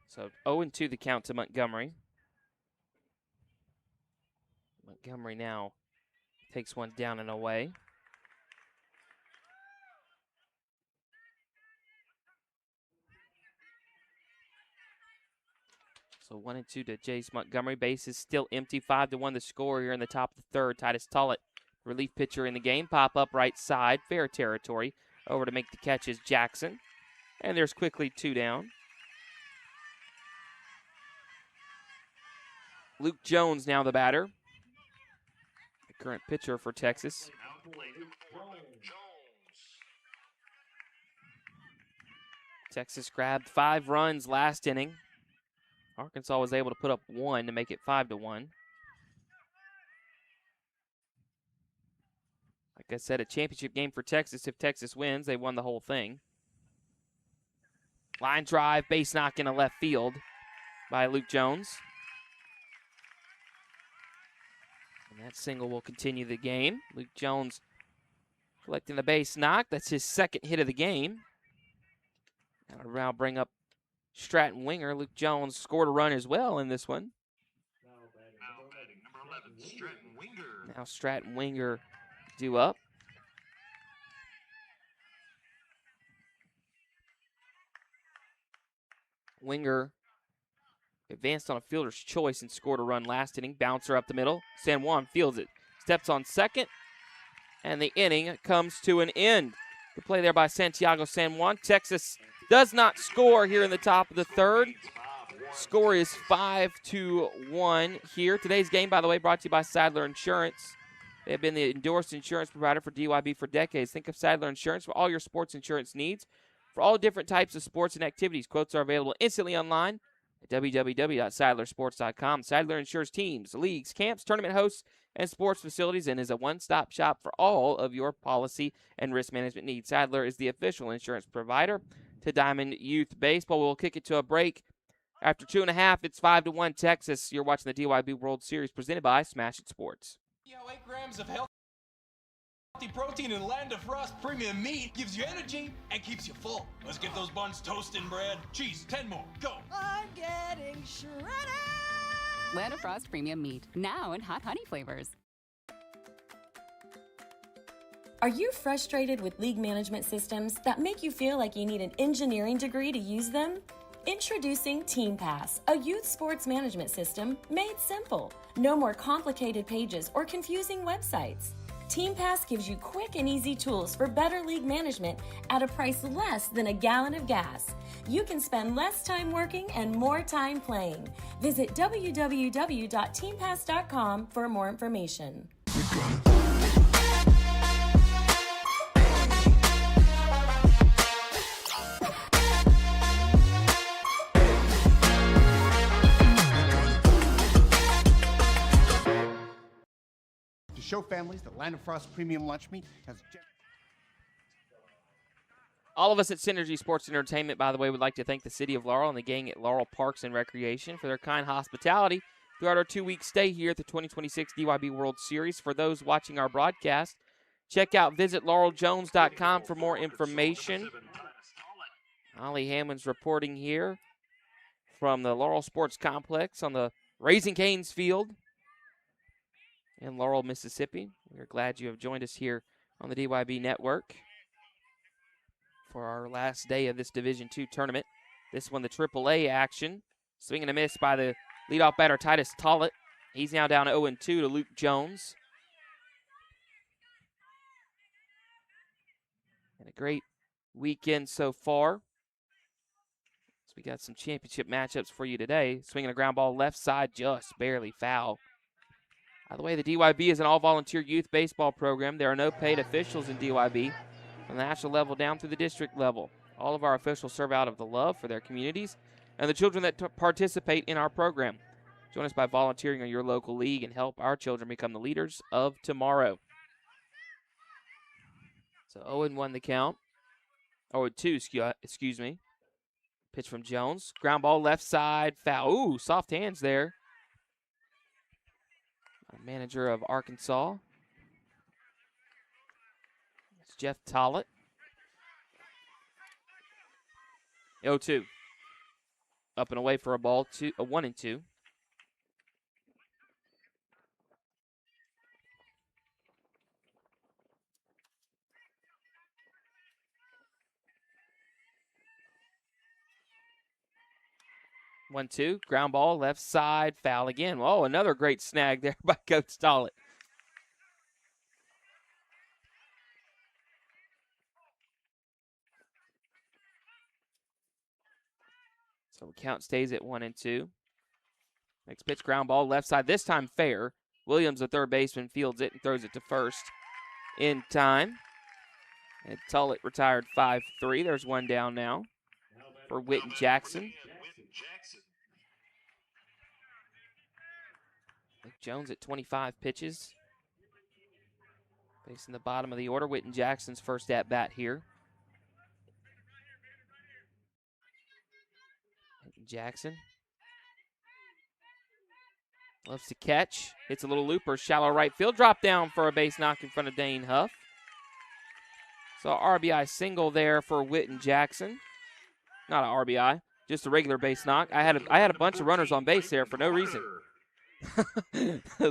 So 0-2 the count to Montgomery. Montgomery now takes one down and away. So 1-2 to Jace Montgomery. Base is still empty. 5-1 the score here in the top of the third. Titus Tollett, relief pitcher in the game. Pop up right side, fair territory. Over to make the catch is Jackson. And there's quickly 2 down. Luke Jones now the batter. The current pitcher for Texas. Texas grabbed 5 runs last inning. Arkansas was able to put up 1 to make it 5-1. Like I said, a championship game for Texas. If Texas wins, they won the whole thing. Line drive, base knock into left field by Luke Jones. And that single will continue the game. Luke Jones collecting the base knock. That's his second hit of the game. That'll now bring up Stratton Winger. Luke Jones scored a run as well in this one. Now batting number 11, Stratton Winger. Now Stratton Winger due up. Winger advanced on a fielder's choice and scored a run last inning. Bouncer up the middle. San Juan fields it. Steps on second. And the inning comes to an end. The play there by Santiago San Juan. Texas does not score here in the top of the third. Score is 5-1 here. Today's game, by the way, brought to you by Sadler Insurance. They have been the endorsed insurance provider for DYB for decades. Think of Sadler Insurance for all your sports insurance needs. For all different types of sports and activities, quotes are available instantly online at www.sadlersports.com. Sadler insures teams, leagues, camps, tournament hosts, and sports facilities, and is a one-stop shop for all of your policy and risk management needs. Sadler is the official insurance provider to Diamond Youth Baseball. We'll kick it to a break. After 2.5, it's 5-1 Texas. You're watching the DYB World Series presented by Smash It Sports. 8 grams of healthy protein in Land of Frost premium meat gives you energy and keeps you full. Let's get those buns toasted and bread. Cheese, 10 more, go. I'm getting shredded. Land of Frost premium meat, now in hot honey flavors. Are you frustrated with league management systems that make you feel like you need an engineering degree to use them? Introducing TeamPass, a youth sports management system made simple. No more complicated pages or confusing websites. TeamPass gives you quick and easy tools for better league management at a price less than a gallon of gas. You can spend less time working and more time playing. Visit www.teampass.com for more information. To show families that Land of Frost Premium Lunch Meat has... All of us at Synergy Sports Entertainment, by the way, would like to thank the City of Laurel and the gang at Laurel Parks and Recreation for their kind hospitality throughout our 2-week stay here at the 2026 DYB World Series. For those watching our broadcast, check out visitlaureljones.com for more information. Ollie Hammond's reporting here from the Laurel Sports Complex on the Raising Cane's field in Laurel, Mississippi. We're glad you have joined us here on the DYB Network for our last day of this Division II tournament. This one, the AAA action. Swing and a miss by the leadoff batter, Titus Tollett. He's now down 0-2 to Luke Jones. And a great weekend so far. So we got some championship matchups for you today. Swinging a ground ball left side, just barely foul. By the way, the DYB is an all-volunteer youth baseball program. There are no paid officials in DYB from the national level down through the district level. All of our officials serve out of the love for their communities and the children that participate in our program. Join us by volunteering on your local league and help our children become the leaders of tomorrow. So 0-1 the count. 0-2, excuse me. Pitch from Jones. Ground ball left side, foul. Ooh, soft hands there. Manager of Arkansas. It's Jeff Tollett. 0-2. Up and away for a ball, 1-2. One, two, ground ball, left side, foul again. Oh, another great snag there by Coach Tollett. So the count stays at 1-2. Next pitch, ground ball, left side, this time fair. Williams, the third baseman, fields it and throws it to first in time. And Tollett retired 5-3. There's one down now for Witten Jackson. Jones at 25 pitches. Facing the bottom of the order. Witten Jackson's first at bat here. Jackson loves to catch. Hits a little looper. Shallow right field. Drop down for a base knock in front of Dane Huff. So RBI single there for Witten Jackson. Not an RBI, just a regular base knock. I had a bunch of runners on base there for no reason.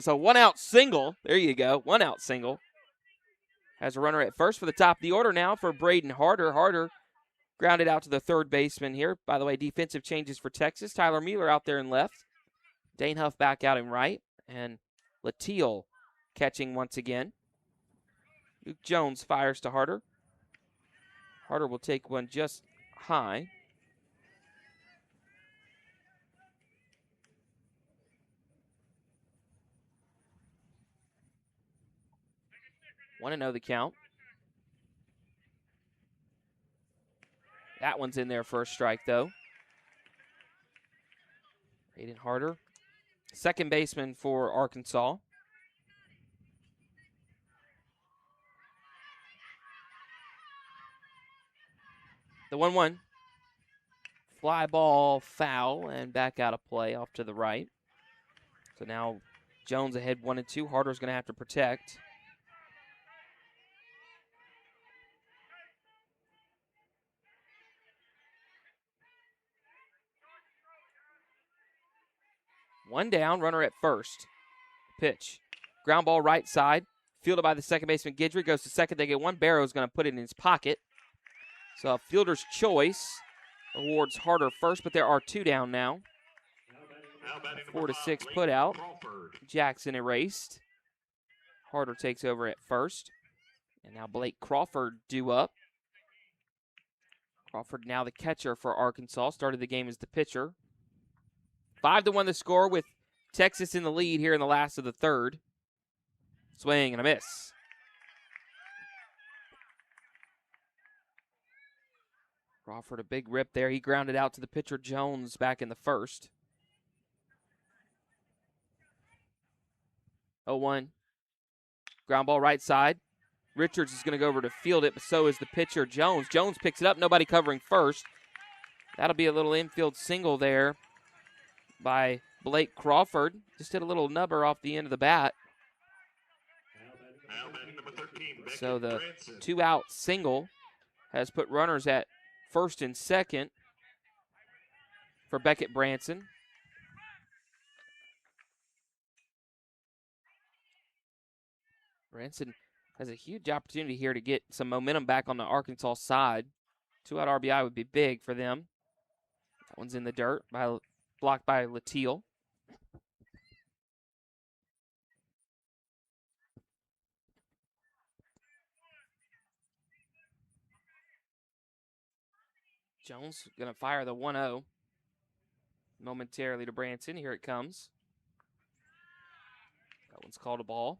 So 1 out single. There you go. 1 out single. Has a runner at first for the top of the order now for Braden Harder. Harder grounded out to the third baseman here. By the way, defensive changes for Texas. Tyler Mueller out there in left. Dane Huff back out in right. And Latil catching once again. Luke Jones fires to Harder. Harder will take one just high. Want to know the count. That one's in there for a strike, though. Aiden Harder, second baseman for Arkansas. The 1-1. Fly ball foul and back out of play off to the right. So now Jones ahead 1-2. Harder's going to have to protect. One down, runner at first. Pitch. Ground ball right side. Fielded by the second baseman, Guidry. Goes to second. They get one. Barrow's going to put it in his pocket. So a fielder's choice awards Harder first, but there are 2 down now. 4-6 put out. Jackson erased. Harder takes over at first. And now Blake Crawford due up. Crawford now the catcher for Arkansas. Started the game as the pitcher. 5-1 the score with Texas in the lead here in the last of the third. Swing and a miss. Crawford a big rip there. He grounded out to the pitcher Jones back in the first. 0-1. Ground ball right side. Richards is going to go over to field it, but so is the pitcher Jones. Jones picks it up. Nobody covering first. That'll be a little infield single there by Blake Crawford. Just did a little nubber off the end of the bat. So the 2-out single has put runners at first and second for Beckett Branson. Branson has a huge opportunity here to get some momentum back on the Arkansas side. 2-out RBI would be big for them. That one's in the dirt, blocked by Latil. Jones going to fire the 1-0 momentarily to Branson. Here it comes. That one's called a ball.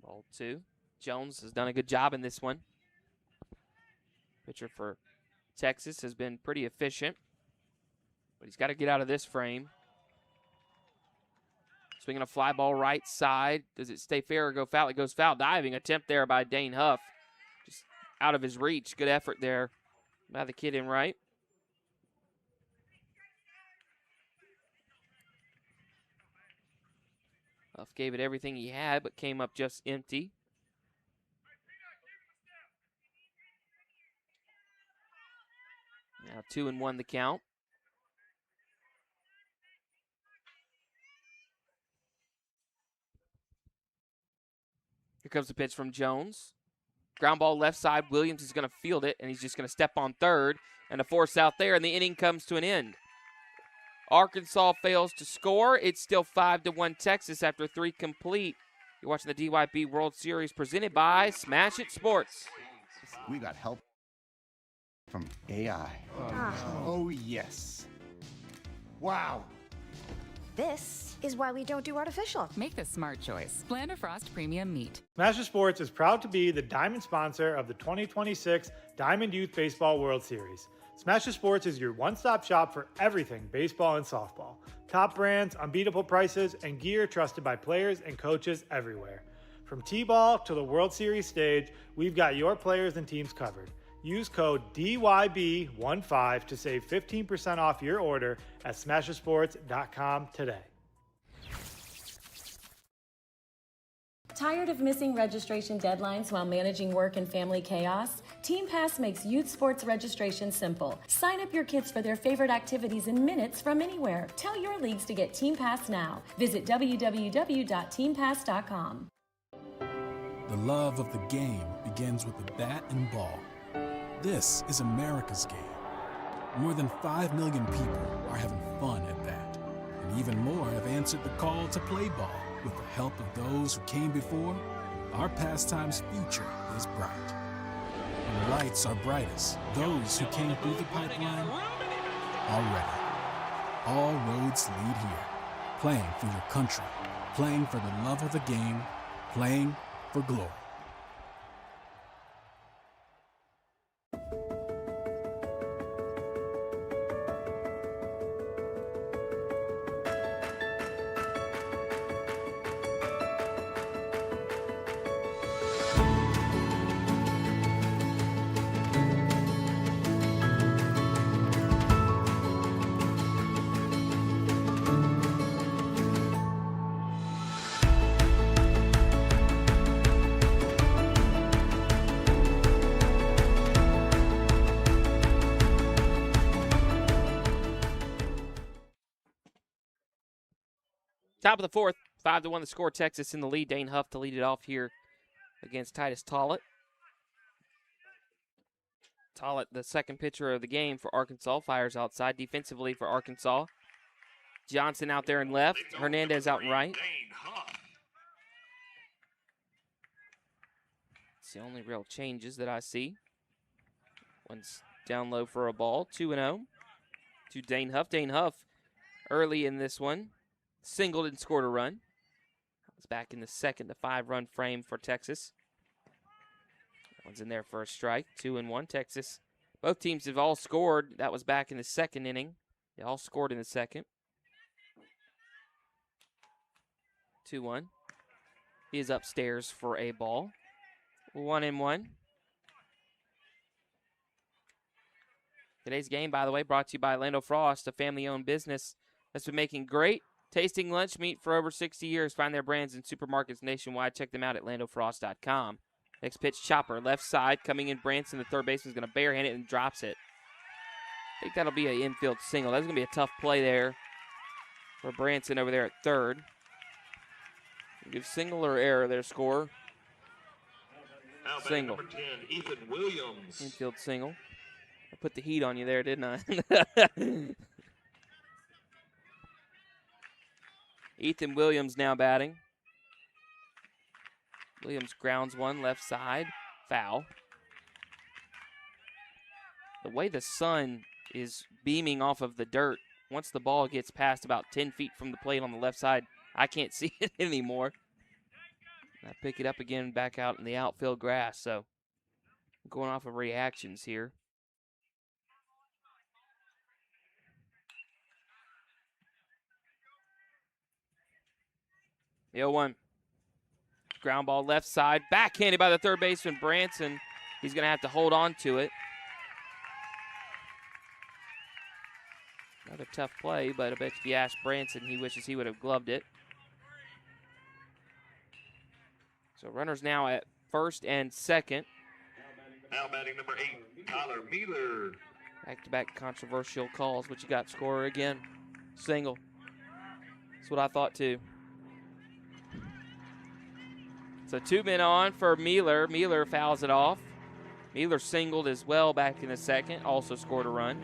Ball 2. Jones has done a good job in this one. Pitcher for Texas has been pretty efficient, but he's got to get out of this frame. Swinging a fly ball right side. Does it stay fair or go foul? It goes foul. Diving attempt there by Dane Huff. Just out of his reach. Good effort there by the kid in right. Huff gave it everything he had, but came up just empty. Now 2-1 the count. Here comes the pitch from Jones. Ground ball left side. Williams is going to field it, and he's just going to step on third. And a force out there, and the inning comes to an end. Arkansas fails to score. It's still 5-1 Texas after 3 complete. You're watching the DYB World Series presented by Smash It Sports. We got help from AI. Oh, yes. Wow. This is why we don't do artificial. Make the smart choice. Land Frost Premium Meat. Smash Sports is proud to be the diamond sponsor of the 2026 Diamond Youth Baseball World Series. Smash Sports is your one-stop shop for everything baseball and softball. Top brands, unbeatable prices, and gear trusted by players and coaches everywhere. From T-ball to the World Series stage, we've got your players and teams covered. Use code DYB15 to save 15% off your order at smashersports.com today. Tired of missing registration deadlines while managing work and family chaos? Team Pass makes youth sports registration simple. Sign up your kids for their favorite activities in minutes from anywhere. Tell your leagues to get Team Pass now. Visit www.teampass.com. The love of the game begins with the bat and ball. This is America's game. More than 5 million people are having fun at that. And even more have answered the call to play ball. With the help of those who came before, our pastime's future is bright. When the lights are brightest, those who came through the pipeline are ready. All roads lead here. Playing for your country, playing for the love of the game, playing for glory. Top of the fourth, 5-1 the score. Texas in the lead. Dane Huff to lead it off here against Titus Tollett. Tollett, the second pitcher of the game for Arkansas, fires outside. Defensively for Arkansas, Johnson out there in left. Hernandez out in right. It's the only real changes that I see. One's down low for a ball. 2-0 to Dane Huff. Dane Huff early in this one singled and scored a run. It's back in the second, the 5-run frame for Texas. That one's in there for a strike. 2-1 Texas. Both teams have all scored. That was back in the second inning. They all scored in the second. 2-1. He is upstairs for a ball. 1-1. Today's game, by the way, brought to you by Lando Frost, a family-owned business that's been making great tasting lunch meat for over 60 years. Find their brands in supermarkets nationwide. Check them out at landofrost.com. Next pitch, chopper, left side, coming in. Branson, the third baseman, is going to barehand it and drops it. I think that'll be an infield single. That's going to be a tough play there for Branson over there at third. Give single or error their score. Now batting Single. number 10, Ethan Williams. Infield single. I put the heat on you there, didn't I? Ethan Williams now batting. Williams grounds one left side. Foul. The way the sun is beaming off of the dirt, once the ball gets past about 10 feet from the plate on the left side, I can't see it anymore. I pick it up again back out in the outfield grass, so I'm going off of reactions here. The 0-1. Ground ball left side. Backhanded by the third baseman, Branson. He's going to have to hold on to it. Another tough play, but I bet if you ask Branson, he wishes he would have gloved it. So runners now at first and second. Now batting number 8, Tyler Mealer. Back-to-back controversial calls. What you got, scorer again? Single. That's what I thought too. So 2 men on for Mealer. Mealer fouls it off. Mealer singled as well back in the second. Also scored a run.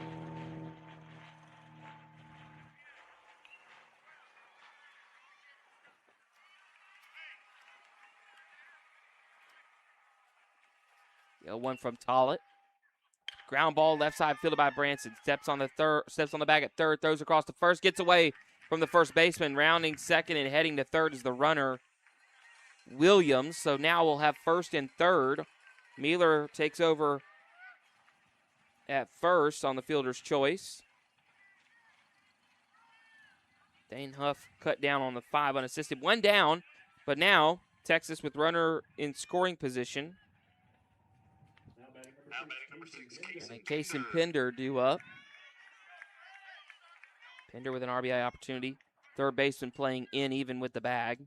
One from Tollett. Ground ball left side fielded by Branson. Steps on the bag at third, throws across the first, gets away from the first baseman, rounding second and heading to third is the runner Williams. So now we'll have first and third. Mealer takes over at first on the fielder's choice. Dane Huff cut down on the 5 unassisted. 1 down, but now Texas with runner in scoring position. Now batting number 6, And Case and Pender due up. Pender with an RBI opportunity. Third baseman playing in even with the bag.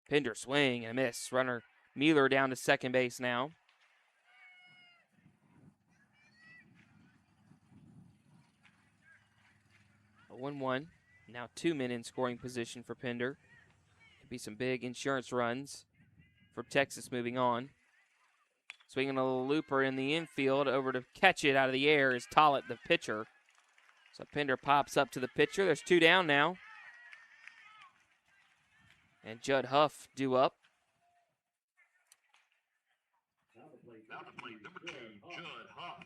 Pender swing and a miss. Runner Mealer down to second base now. A 1-1. Now 2 men in scoring position for Pender. Could be some big insurance runs for Texas moving on. Swinging a little looper in the infield. Over to catch it out of the air is Tollett, the pitcher. So Pender pops up to the pitcher. There's 2 down now. And Judd Huff due up. Now to play number 2, Judd Huff.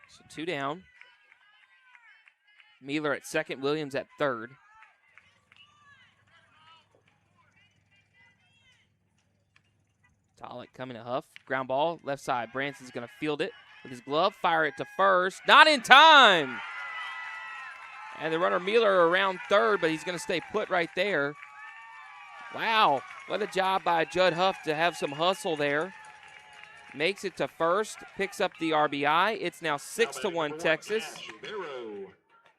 So 2 down. Mealer at second, Williams at third. Tollett coming to Huff. Ground ball, left side. Branson's going to field it with his glove. Fire it to first. Not in time! And the runner Mealer around third, but he's going to stay put right there. Wow, what a job by Judd Huff to have some hustle there. Makes it to first, picks up the RBI. It's now 6-1 Texas.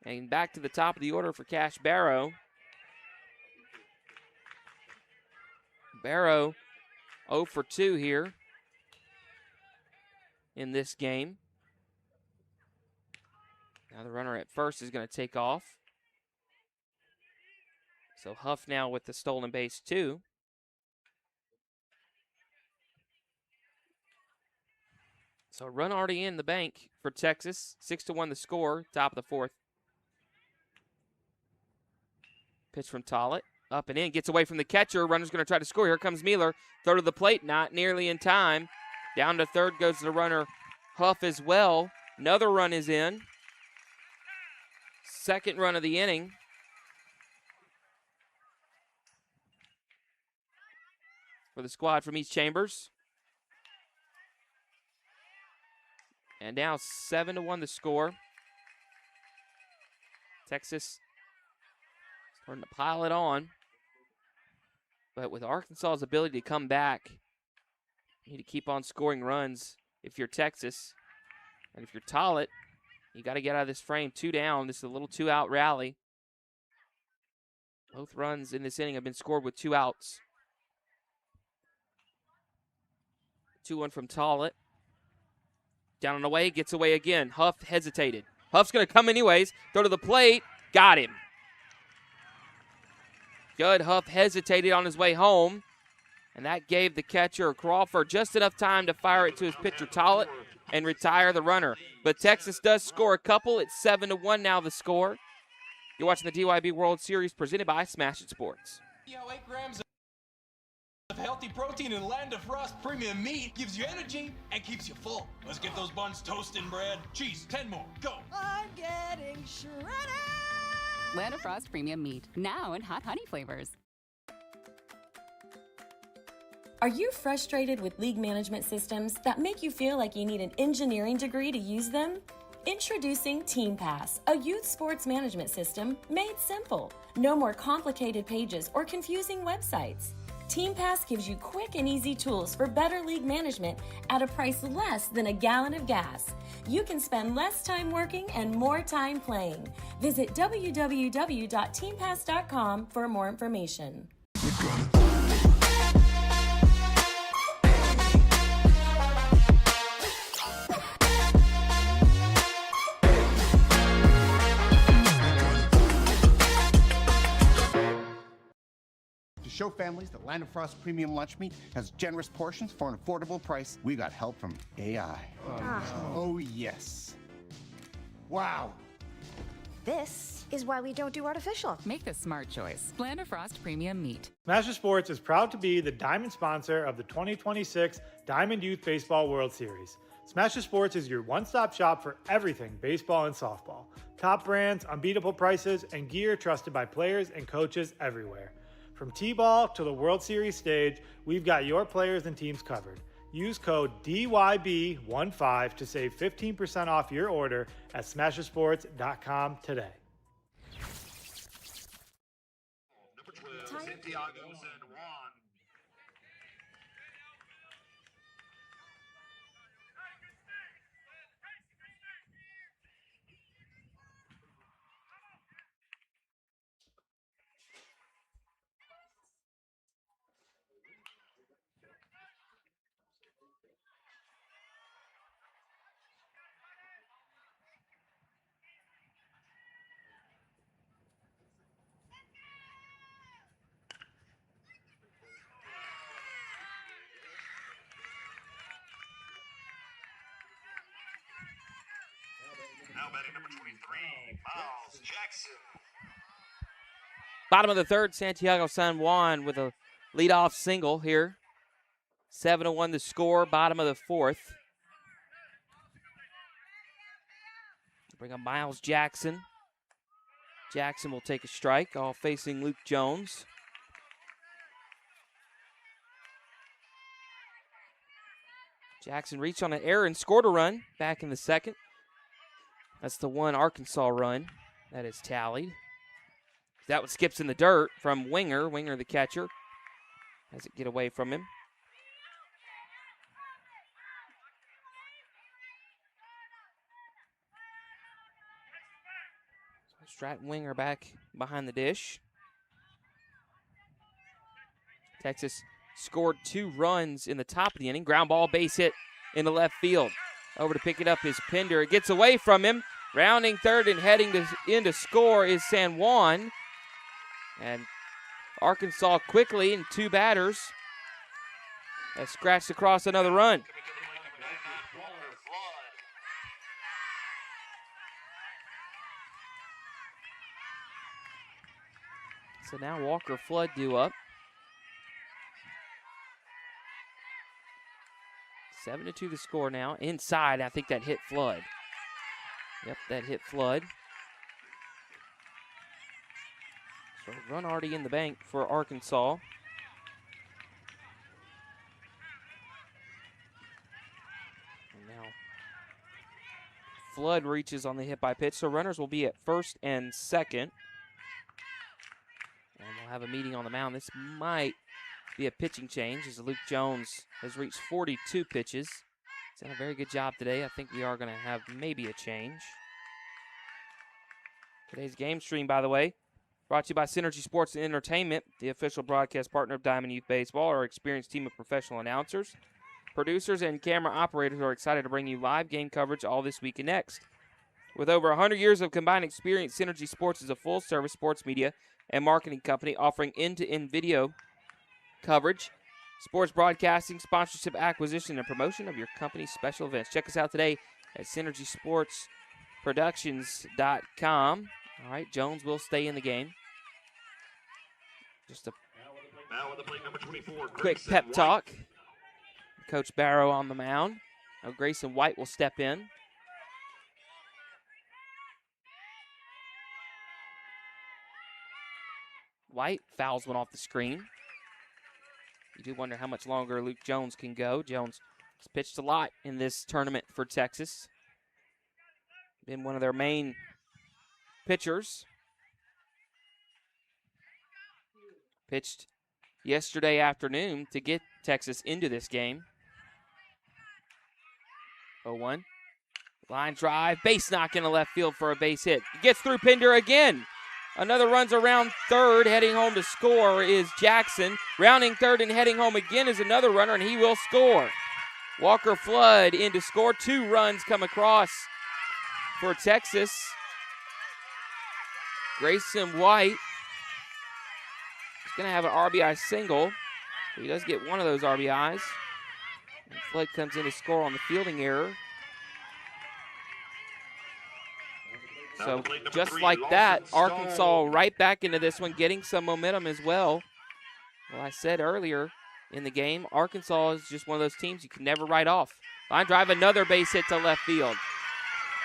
And back to the top of the order for Cash Barrow. Barrow 0 for 2 here in this game. Now the runner at first is going to take off. So Huff now with the stolen base 2. So run already in the bank for Texas. 6-1 the score, top of the 4th. Pitch from Tollett. Up and in, gets away from the catcher. Runner's going to try to score. Here comes Mealer. Throw to the plate, not nearly in time. Down to third goes the runner Huff as well. Another run is in. Second run of the inning. For the squad from East Chambers. And now 7-1 the score. Texas starting to pile it on. But with Arkansas's ability to come back, you need to keep on scoring runs if you're Texas. And if you're Tollett, you got to get out of this frame. 2 down. This is a little 2-out rally. Both runs in this inning have been scored with 2 outs. 2-1 from Tollett. Down and away, gets away again. Huff hesitated. Huff's going to come anyways. Throw to the plate. Got him. Judd Huff hesitated on his way home. And that gave the catcher, Crawford, just enough time to fire it to his pitcher, Tollett, and retire the runner. But Texas does score a couple. It's 7-1 now the score. You're watching the DYB World Series presented by Smash It Sports. 8 grams of healthy protein in Land of Frost premium meat gives you energy and keeps you full. Let's get those buns toasting, bread. Cheese, 10 more. Go. I'm getting shredded. Land of Frost premium meat, now in hot honey flavors. Are you frustrated with league management systems that make you feel like you need an engineering degree to use them? Introducing Team Pass, a youth sports management system made simple. No more complicated pages or confusing websites. Team Pass gives you quick and easy tools for better league management at a price less than a gallon of gas. You can spend less time working and more time playing. Visit www.teampass.com for more information. To show families that Land of Frost premium lunch meat has generous portions for an affordable price, we got help from AI. Oh, yes. Wow. This is why we don't do artificial. Make the smart choice. Land of Frost premium meat. Smash Sports is proud to be the diamond sponsor of the 2026 Diamond Youth Baseball World Series. Smash Sports is your one-stop shop for everything baseball and softball. Top brands, unbeatable prices, and gear trusted by players and coaches everywhere. From T-ball to the World Series stage, we've got your players and teams covered. Use code DYB15 to save 15% off your order at smashersports.com today. Number 12, Santiago San Juan. Now batting number 23, Miles Jackson. Bottom of the third, Santiago San Juan with a leadoff single here. 7-1 the score, bottom of the fourth. Bring up Miles Jackson. Jackson will take a strike, all facing Luke Jones. Jackson reached on an error and scored a run back in the second. That's the one Arkansas run that is tallied. That one skips in the dirt from Winger. Winger, the catcher, has it get away from him. So Stratton Winger back behind the dish. Texas scored 2 runs in the top of the inning. Ground ball, base hit in the left field. Over to pick it up is Pender. It gets away from him. Rounding third and heading in to score is San Juan. And Arkansas quickly in 2 batters has scratched across another run. So now Walker Flood due up. 7-2 the score now. Inside, I think that hit Flood. Yep, that hit Flood. So run already in the bank for Arkansas. And now Flood reaches on the hit by pitch. So runners will be at first and second. And we'll have a meeting on the mound. This might be a pitching change as Luke Jones has reached 42 pitches. He's done a very good job today. I think we are going to have maybe a change. Today's game stream, by the way, brought to you by Synergy Sports and Entertainment, the official broadcast partner of Diamond Youth Baseball. Our experienced team of professional announcers, producers, and camera operators are excited to bring you live game coverage all this week and next. With over 100 years of combined experience, Synergy Sports is a full-service sports media and marketing company offering end-to-end video coverage sports broadcasting, sponsorship, acquisition, and promotion of your company's special events. Check us out today at synergysportsproductions.com. All right, Jones will stay in the game. Just a Now with the plate number 24, quick Grayson pep White. talk. Coach Barrow on the mound. Now Grayson White will step in. White fouls one off the screen. You do wonder how much longer Luke Jones can go. Jones has pitched a lot in this tournament for Texas. Been one of their main pitchers. Pitched yesterday afternoon to get Texas into this game. 0-1. Line drive, base knock into left field for a base hit. Gets through Pinder again. Another runs around third, heading home to score is Jackson. Rounding third and heading home again is another runner, and he will score. Walker Flood in to score. 2 runs come across for Texas. Grayson White is going to have an RBI single. He does get one of those RBIs. And Flood comes in to score on the fielding error. So just like that, Arkansas right back into this one, getting some momentum as well. Well, I said earlier in the game, Arkansas is just one of those teams you can never write off. Line drive, another base hit to left field.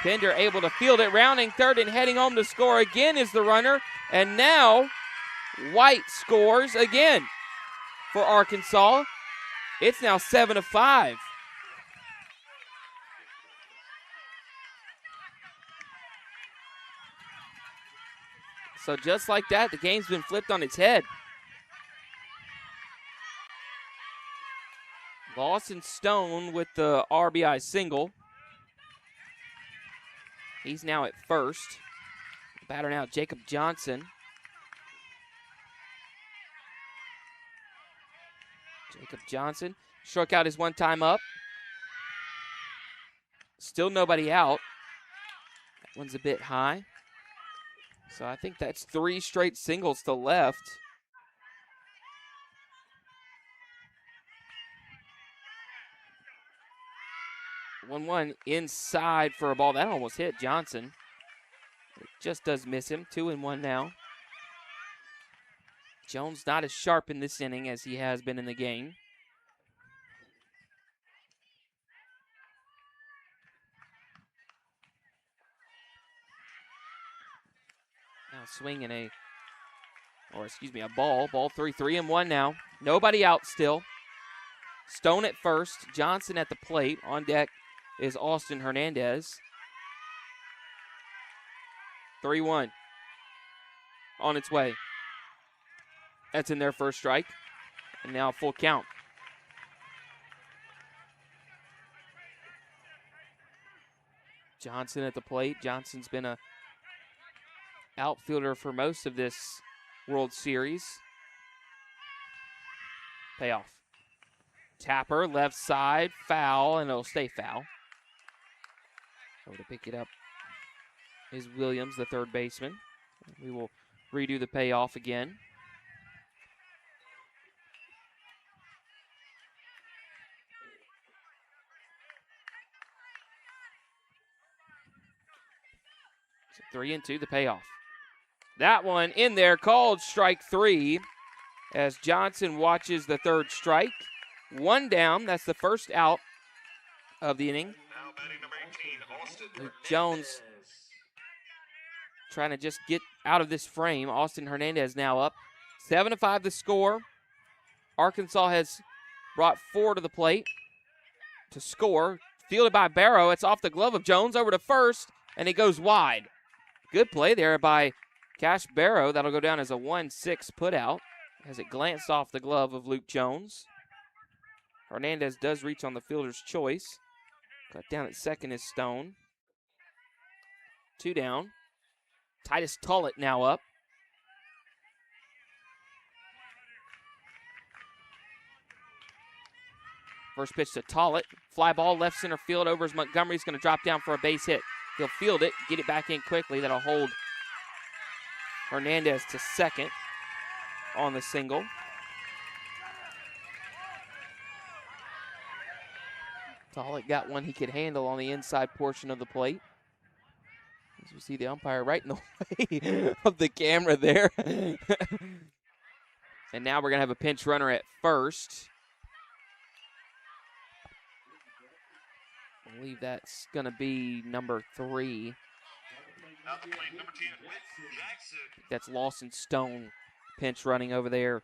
Pinder able to field it, rounding third and heading home to score again is the runner. And now White scores again for Arkansas. It's now 7-5. So just like that, the game's been flipped on its head. Lawson Stone with the RBI single. He's now at first. Batter now, Jacob Johnson. Jacob Johnson struck out his one time up. Still nobody out. That one's a bit high. So I think that's 3 straight singles to left. One inside for a ball. That almost hit Johnson. It just does miss him. 2-1 now. Jones not as sharp in this inning as he has been in the game. Now swinging a ball. Ball 3-1 now. Nobody out still. Stone at first. Johnson at the plate. On deck is Austin Hernandez. 3-1. On its way. That's in their first strike. And now full count. Johnson at the plate. Johnson's been a outfielder for most of this World Series. Payoff. Tapper, left side, foul, and it'll stay foul. Over to pick it up is Williams, the third baseman. We will redo the payoff again. So 3-2, the payoff. That one in there, called strike 3 as Johnson watches the third strike. 1 down, that's the first out of the inning. Now batting number 18, Austin Luke Jones trying to just get out of this frame. Austin Hernandez now up. 7-5 the score. Arkansas has brought 4 to the plate to score. Fielded by Barrow. It's off the glove of Jones over to first, and it goes wide. Good play there by Cash Barrow. That'll go down as a 1-6 putout as it glanced off the glove of Luke Jones. Hernandez does reach on the fielder's choice. Cut down at second is Stone. 2 down. Titus Tullett now up. First pitch to Tullett. Fly ball left center field over as Montgomery's going to drop down for a base hit. He'll field it, get it back in quickly. That'll hold Hernandez to second on the single. Tollett got one he could handle on the inside portion of the plate. As we see the umpire right in the way of the camera there. And now we're going to have a pinch runner at first. I believe that's going to be number 3. Out the plate, number 10, Whit Jackson. That's Lawson Stone pinch running over there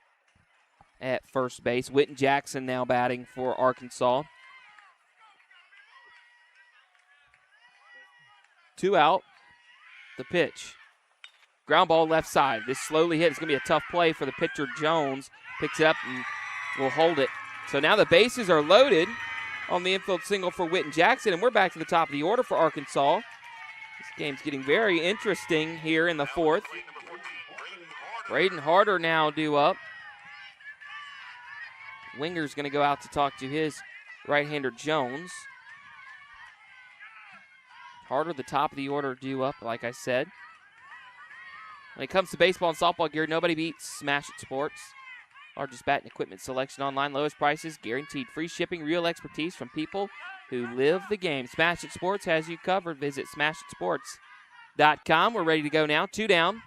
at first base. Whitten Jackson now batting for Arkansas. 2 out. The pitch. Ground ball left side. This slowly hit. It's going to be a tough play for the pitcher, Jones. Picks it up and will hold it. So now the bases are loaded on the infield single for Whitten Jackson, and we're back to the top of the order for Arkansas. This game's getting very interesting here in the 4th. Braden Harder now due up. Winger's going to go out to talk to his right-hander, Jones. Harder, the top of the order, due up, like I said. When it comes to baseball and softball gear, nobody beats Smash It Sports. Largest bat and equipment selection online, lowest prices, guaranteed free shipping, real expertise from people who live the game. Smash It Sports has you covered. Visit smashitsports.com. We're ready to go now. 2 down.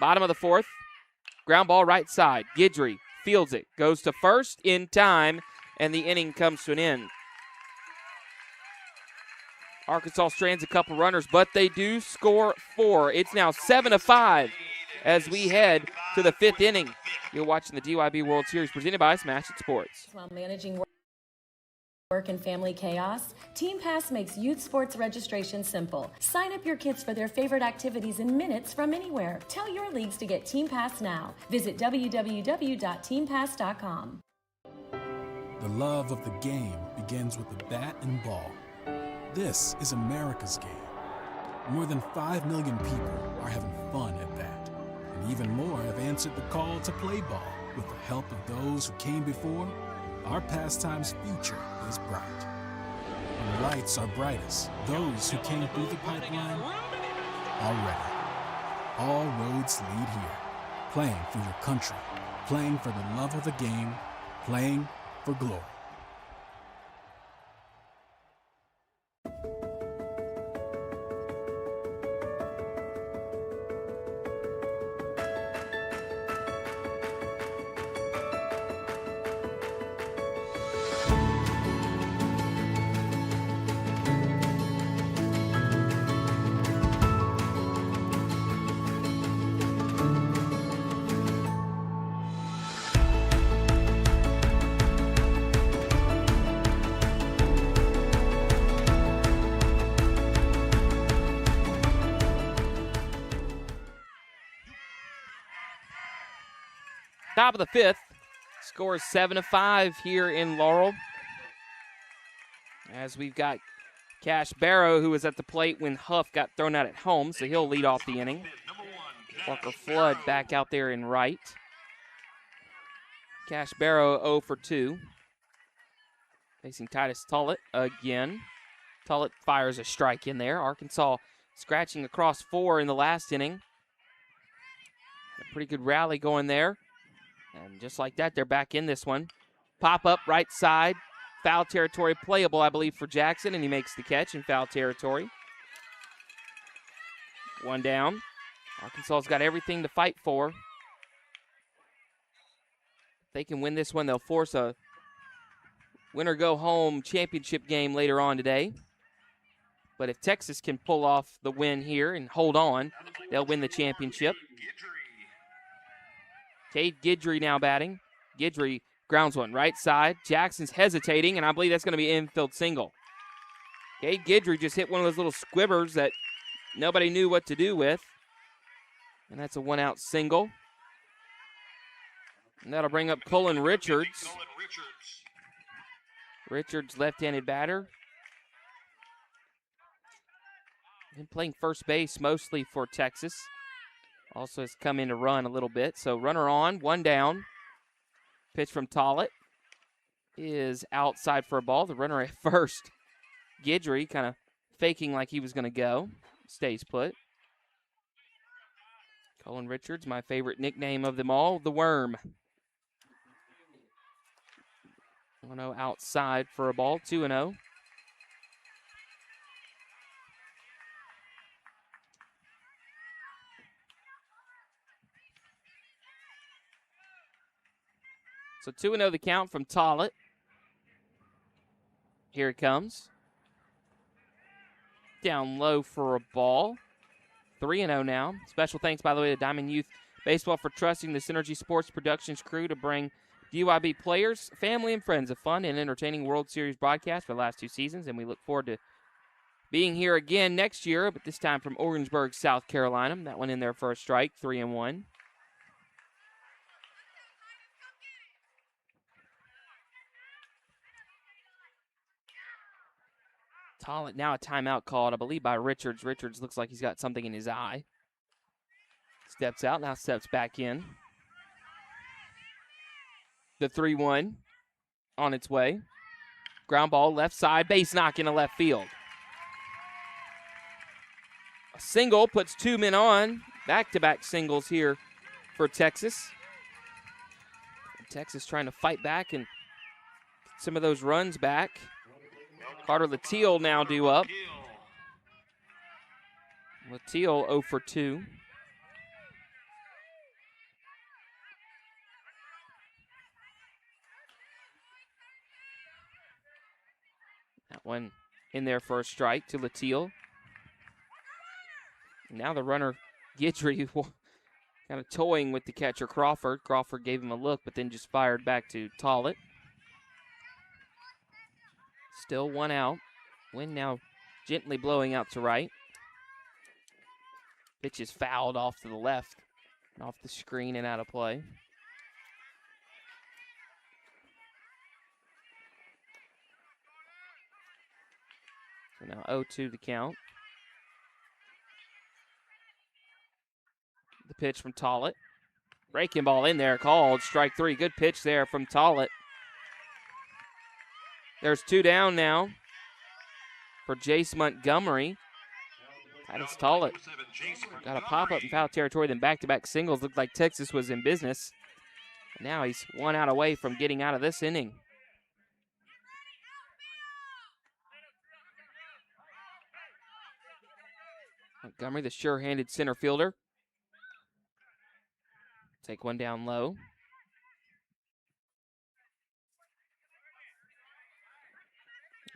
Bottom of the 4th. Ground ball right side. Guidry fields it. Goes to first in time, and the inning comes to an end. Arkansas strands a couple runners, but they do score 4. It's now 7-5 as we head to the 5th inning. You're watching the DYB World Series presented by Smash It Sports. While managing work and family chaos, Team Pass makes youth sports registration simple. Sign up your kids for their favorite activities in minutes from anywhere. Tell your leagues to get Team Pass now. Visit www.teampass.com. The love of the game begins with the bat and ball. This is America's game. More than 5 million people are having fun at that. And even more have answered the call to play ball. With the help of those who came before, our pastime's future is bright. When the lights are brightest, those who came through the pipeline are ready. All roads lead here. Playing for your country, playing for the love of the game, playing for glory. Top of the 5th. Score is 7-5 here in Laurel. As we've got Cash Barrow, who was at the plate when Huff got thrown out at home, so he'll lead off the inning. Walker Flood back out there in right. Cash Barrow 0 for 2. Facing Titus Tollett again. Tollett fires a strike in there. Arkansas scratching across 4 in the last inning. A pretty good rally going there. And just like that, they're back in this one. Pop up right side. Foul territory playable, I believe, for Jackson, and he makes the catch in foul territory. 1 down. Arkansas's got everything to fight for. If they can win this one, they'll force a win-or-go-home championship game later on today. But if Texas can pull off the win here and hold on, they'll win the championship. Cade Guidry now batting. Guidry grounds one right side. Jackson's hesitating, and I believe that's going to be an infield single. Cade Guidry just hit one of those little squibbers that nobody knew what to do with. And that's a 1-out single. And that'll bring up Cullen Richards. Richards, left-handed batter. Been playing first base mostly for Texas. Also has come in to run a little bit. So runner on, 1 down. Pitch from Tollett is outside for a ball. The runner at first. Guidry kind of faking like he was going to go. Stays put. Cullen Richards, my favorite nickname of them all, the Worm. 1-0 outside for a ball, 2-0. So 2-0 the count from Tollett. Here it comes. Down low for a ball. 3-0 now. Special thanks, by the way, to Diamond Youth Baseball for trusting the Synergy Sports Productions crew to bring DYB players, family, and friends a fun and entertaining World Series broadcast for the last 2 seasons, and we look forward to being here again next year, but this time from Orangeburg, South Carolina. That one in their first strike, 3-1. Tollett, now a timeout called, I believe, by Richards. Richards looks like he's got something in his eye. Steps out, now steps back in. The 3-1 on its way. Ground ball, left side, base knock into left field. A single puts 2 men on. Back-to-back singles here for Texas. Texas trying to fight back and get some of those runs back. Carter Latil now due up. Latil 0 for 2. That one in there for a strike to Latil. Now the runner, Guidry, kind of toying with the catcher, Crawford. Crawford gave him a look, but then just fired back to Tollett. Still 1 out. Wind now gently blowing out to right. Pitch is fouled off to the left, off the screen and out of play. So now 0-2 the count. The pitch from Tollett. Breaking ball in there, called strike 3. Good pitch there from Tollett. There's 2 down now for Jace Montgomery. Titus Tollett got a pop-up in foul territory, then back-to-back singles. Looked like Texas was in business. Now he's 1 out away from getting out of this inning. Montgomery, the sure-handed center fielder. Take one down low.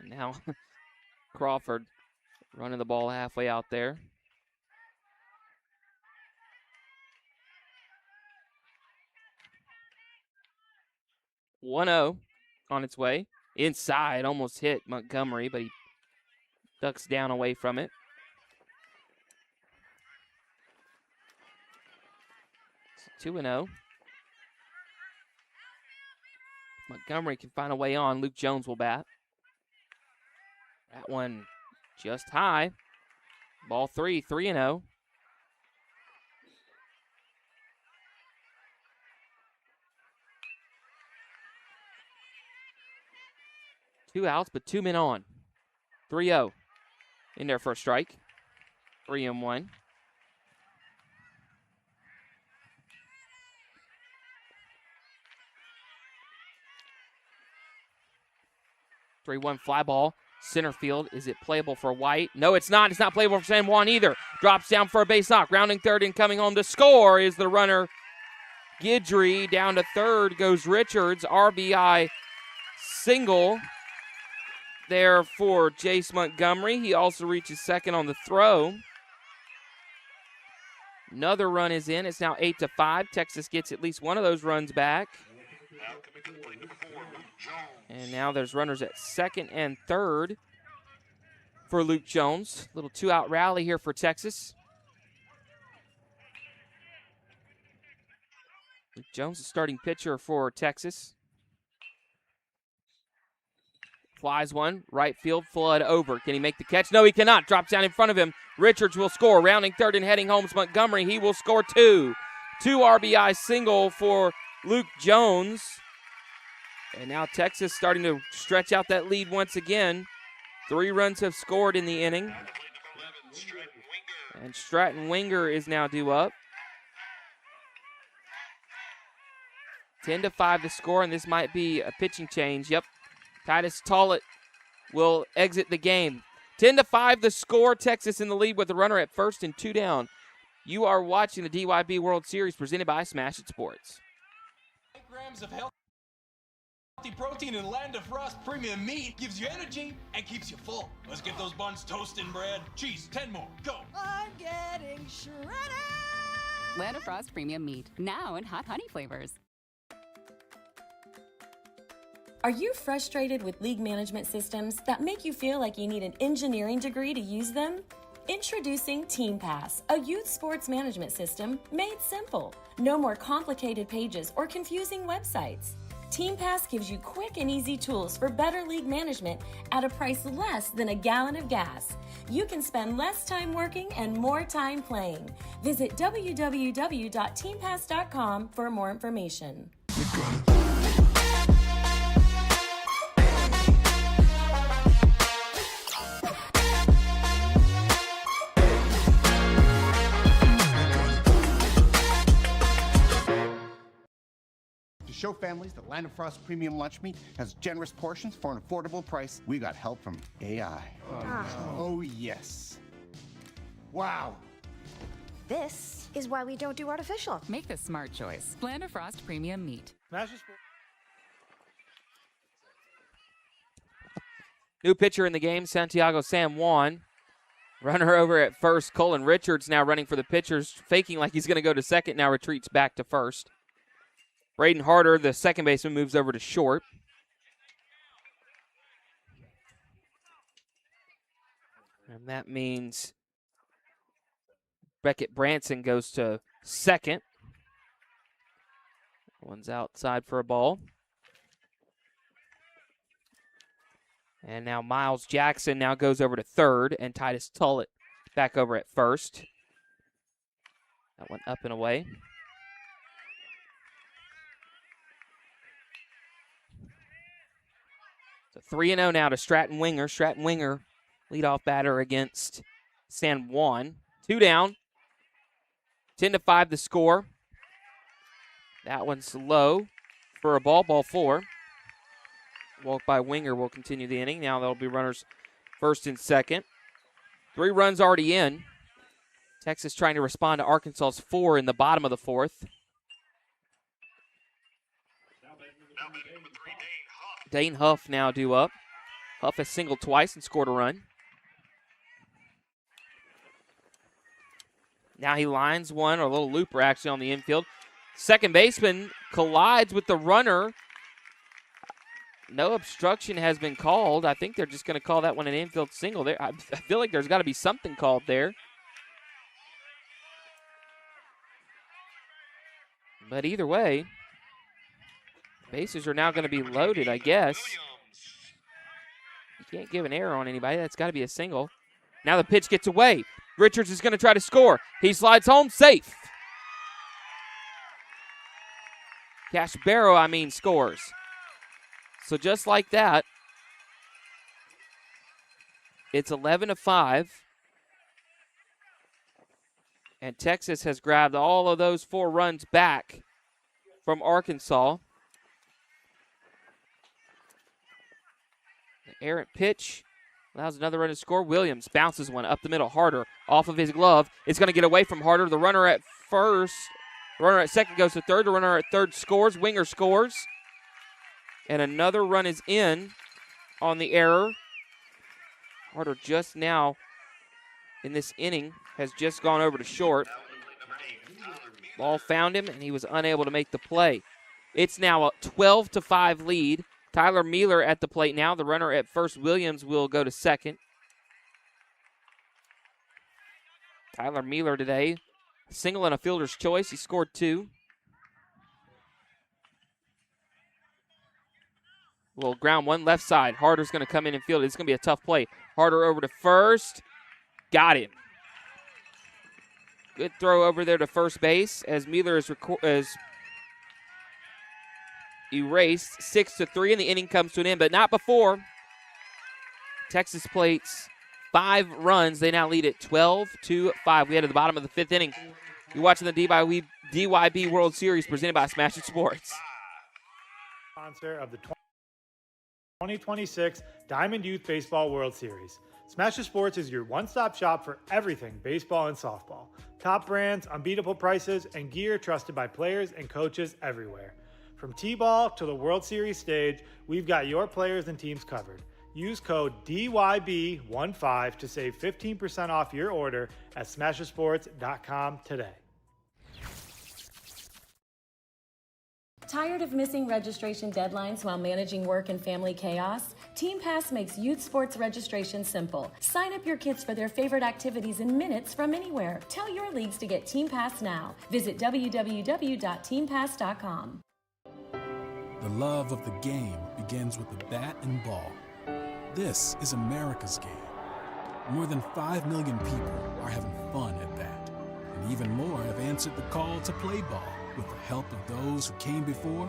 And now Crawford running the ball halfway out there. (1-0) on its way. Inside, almost hit Montgomery, but he ducks down away from it. It's 2-0. Montgomery can find a way on. Luke Jones will bat. That one just high. Ball 3, 3-0. Two outs, but 2 men on. 3-0 in there for a strike. 3-1. (3-1) fly ball. Center field. Is it playable for White? No, it's not. It's not playable for San Juan either. Drops down for a base knock. Rounding third and coming home to score is the runner Guidry. Down to third goes Richards. RBI single there for Jace Montgomery. He also reaches second on the throw. Another run is in. It's now 8-5. Texas gets at least one of those runs back. And now there's runners at second and third for Luke Jones. Little 2-out rally here for Texas. Luke Jones, the starting pitcher for Texas. Flies one, right field, flood over. Can he make the catch? No, he cannot. Drops down in front of him. Richards will score. Rounding third and heading home is Montgomery. He will score 2. 2 RBI single for Luke Jones. And now Texas starting to stretch out that lead once again. 3 runs have scored in the inning. And Stratton Winger is now due up. 10-5 the score, and this might be a pitching change. Yep, Titus Tollett will exit the game. 10-5 the score. Texas in the lead with the runner at first and 2 down. You are watching the DYB World Series presented by Smash It Sports. 8 grams of healthy protein and Land of Frost premium meat gives you energy and keeps you full. Let's get those buns toasting, bread. Cheese, 10 more. Go. I'm getting shredded. Land of Frost premium meat. Now in hot honey flavors. Are you frustrated with league management systems that make you feel like you need an engineering degree to use them? Introducing Team Pass, a youth sports management system made simple. No more complicated pages or confusing websites. Team Pass gives you quick and easy tools for better league management at a price less than a gallon of gas. You can spend less time working and more time playing. Visit www.teampass.com for more information. Show families that Land of Frost premium lunch meat has generous portions for an affordable price. We got help from AI. Oh, yes. Wow. This is why we don't do artificial. Make the smart choice. Land of Frost premium meat. Smash It Sports. New pitcher in the game, Santiago San Juan. Runner over at first. Colin Richards now running for the pitchers, faking like he's going to go to second, now retreats back to first. Braden Harder, the second baseman, moves over to short. And that means Beckett Branson goes to second. One's outside for a ball. And now Miles Jackson now goes over to third, and Titus Tullett back over at first. That one up and away. So 3-0 now to Stratton Winger. Stratton Winger, leadoff batter against San Juan. 2 down. 10-5 the score. That one's low for a ball 4. Walk by Winger will continue the inning. Now there'll be runners first and second. 3 runs already in. Texas trying to respond to Arkansas's 4 in the bottom of the 4th. Dane Huff now due up. Huff has singled twice and scored a run. Now he lines one, or a little looper actually on the infield. Second baseman collides with the runner. No obstruction has been called. I think they're just going to call that one an infield single. There, I feel like there's got to be something called there. But either way, bases are now going to be loaded, I guess. You can't give an error on anybody. That's got to be a single. Now the pitch gets away. Richards is going to try to score. He slides home safe. Cash Barrow, scores. So just like that, it's 11-5. And Texas has grabbed all of those 4 runs back from Arkansas. The errant pitch allows another run to score. Williams bounces one up the middle. Harder off of his glove. It's going to get away from Harder. The runner at first, the runner at second goes to third. The runner at third scores. Winger scores. And another run is in on the error. Harder just now in this inning has just gone over to short. Ball found him, and he was unable to make the play. It's now a 12-5 lead. Tyler Mealer at the plate now. The runner at first, Williams, will go to second. Tyler Mealer today, single and a fielder's choice. He scored 2. Well, ground one left side. Harder's going to come in and field it. It's going to be a tough play. Harder over to first. Got him. Good throw over there to first base as Mealer is erased. 6-3, and the inning comes to an end, but not before. Texas plates 5 runs. They now lead at 12-5. We head to the bottom of the 5th inning. You're watching the DYB World Series presented by Smash It Sports. Sponsor of the 2026 Diamond Youth Baseball World Series. Smasher Sports is your one-stop shop for everything baseball and softball. Top brands, unbeatable prices, and gear trusted by players and coaches everywhere. From T-ball to the World Series stage, we've got your players and teams covered. Use code DYB15 to save 15% off your order at smashersports.com today. Tired of missing registration deadlines while managing work and family chaos? Team Pass makes youth sports registration simple. Sign up your kids for their favorite activities in minutes from anywhere. Tell your leagues to get Team Pass now. Visit www.teampass.com. The love of the game begins with a bat and ball. This is America's game. More than 5 million people are having fun at bat, and even more have answered the call to play ball. With the help of those who came before,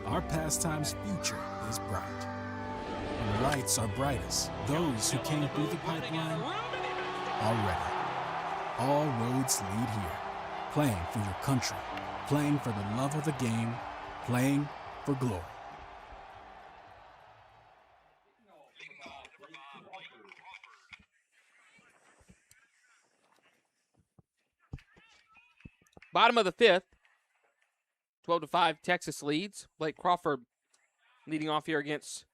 our pastime's future is bright. When the lights are brightest, those who came through the pipeline are ready. All roads lead here. Playing for your country, playing for the love of the game, playing for glory. Bottom of the fifth. 12-5, Texas leads. Blake Crawford leading off here against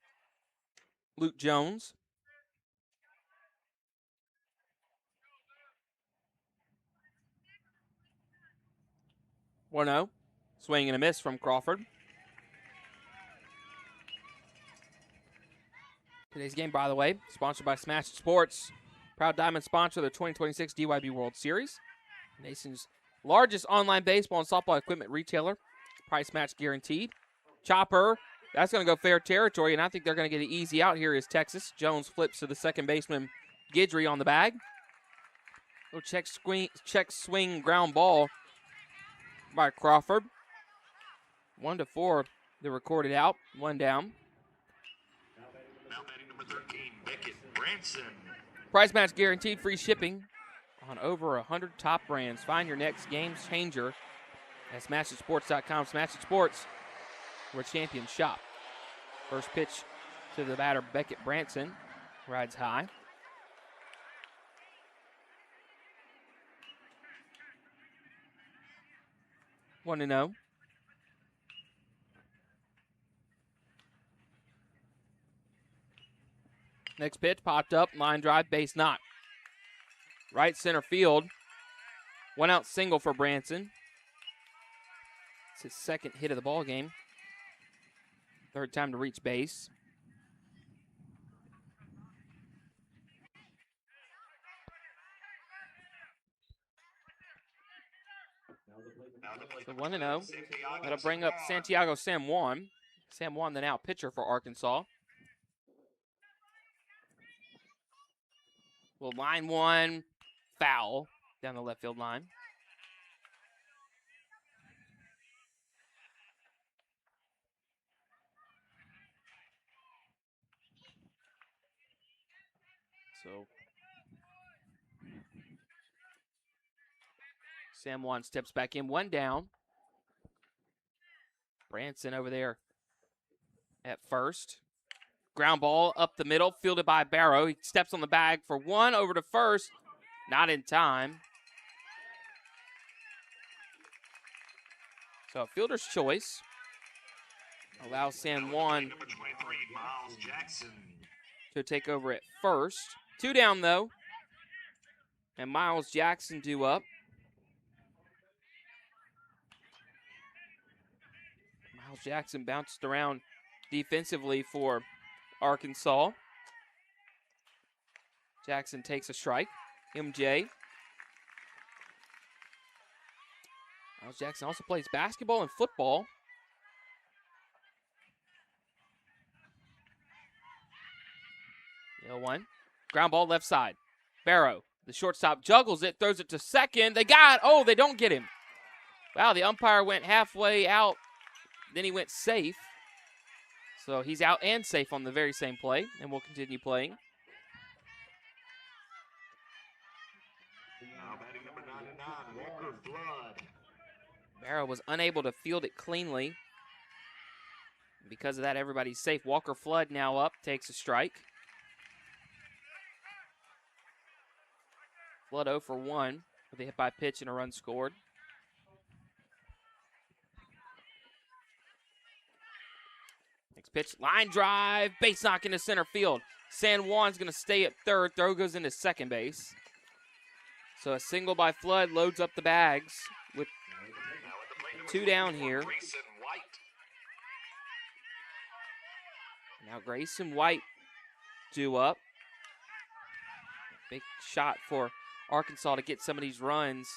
Luke Jones. One-0. Swing and a miss from Crawford. Today's game, by the way, sponsored by Smash Sports. Proud diamond sponsor of the 2026 DYB World Series. The nation's largest online baseball and softball equipment retailer. Price match guaranteed. Chopper, that's going to go fair territory, and I think they're going to get an easy out here as Texas. Jones flips to the second baseman, Guidry on the bag. Little check swing ground ball by Crawford. 1-4, they're recorded out. One down. Now batting number 13, Beckett Branson. Price match guaranteed, free shipping on over 100 top brands. Find your next game changer at SmashItSports.com. Smash It Sports, where champions shop. First pitch to the batter, Beckett Branson. Rides high. One to 0. Next pitch popped up, line drive, base knock. Right center field. One out single for Branson. It's his second hit of the ball game. Third time to reach base. So 1-0. That'll bring up Santiago San Juan. San Juan, the now pitcher for Arkansas. Well, line one, foul down the left field line. So San Juan steps back in, one down. Branson over there at first. Ground ball up the middle, fielded by Barrow. He steps on the bag for one, over to first. Not in time. So fielder's choice allows San Juan Number 23, Miles Jackson. to take over at first. Two down, though. And Miles Jackson due up. Miles Jackson bounced around defensively for Arkansas. Jackson takes a strike. MJ. Miles Jackson also plays basketball and football. The 0-1. Ground ball left side. Barrow, the shortstop, juggles it, throws it to second. They got it. Oh, they don't get him. Wow, the umpire went halfway out. Then he went safe. So he's out and safe on the very same play, and we'll continue playing. Now batting number 99, Walker Flood. Barrow was unable to field it cleanly. Because of that, everybody's safe. Walker Flood now up, takes a strike. Flood 0 for 1 with a hit by pitch and a run scored. Next pitch, line drive, base knock into center field. San Juan's going to stay at third. Throw goes into second base. So a single by Flood loads up the bags with 2 down here. Now Grayson White due up. Big shot for Arkansas to get some of these runs.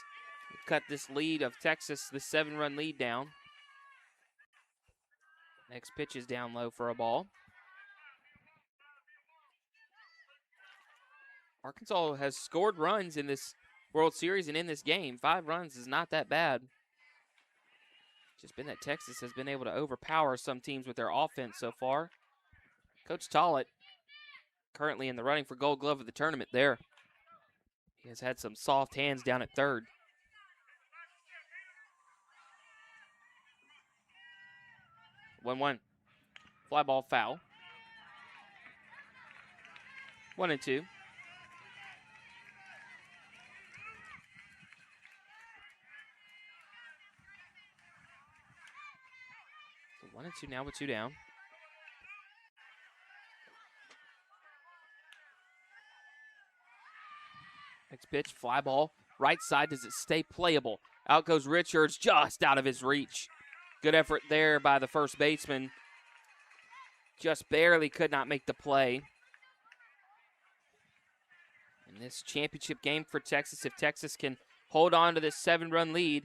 Cut this lead of Texas, the 7-run lead down. Next pitch is down low for a ball. Arkansas has scored runs in this World Series and in this game. 5 runs is not that bad. Just been that Texas has been able to overpower some teams with their offense so far. Coach Tollett currently in the running for Gold Glove of the tournament there. He has had some soft hands down at third. One. Fly ball foul. 1-2. So 1-2 now with 2 down. Next pitch, fly ball. Right side, does it stay playable? Out goes Richards, just out of his reach. Good effort there by the first baseman. Just barely could not make the play. In this championship game for Texas, if Texas can hold on to this 7-run lead,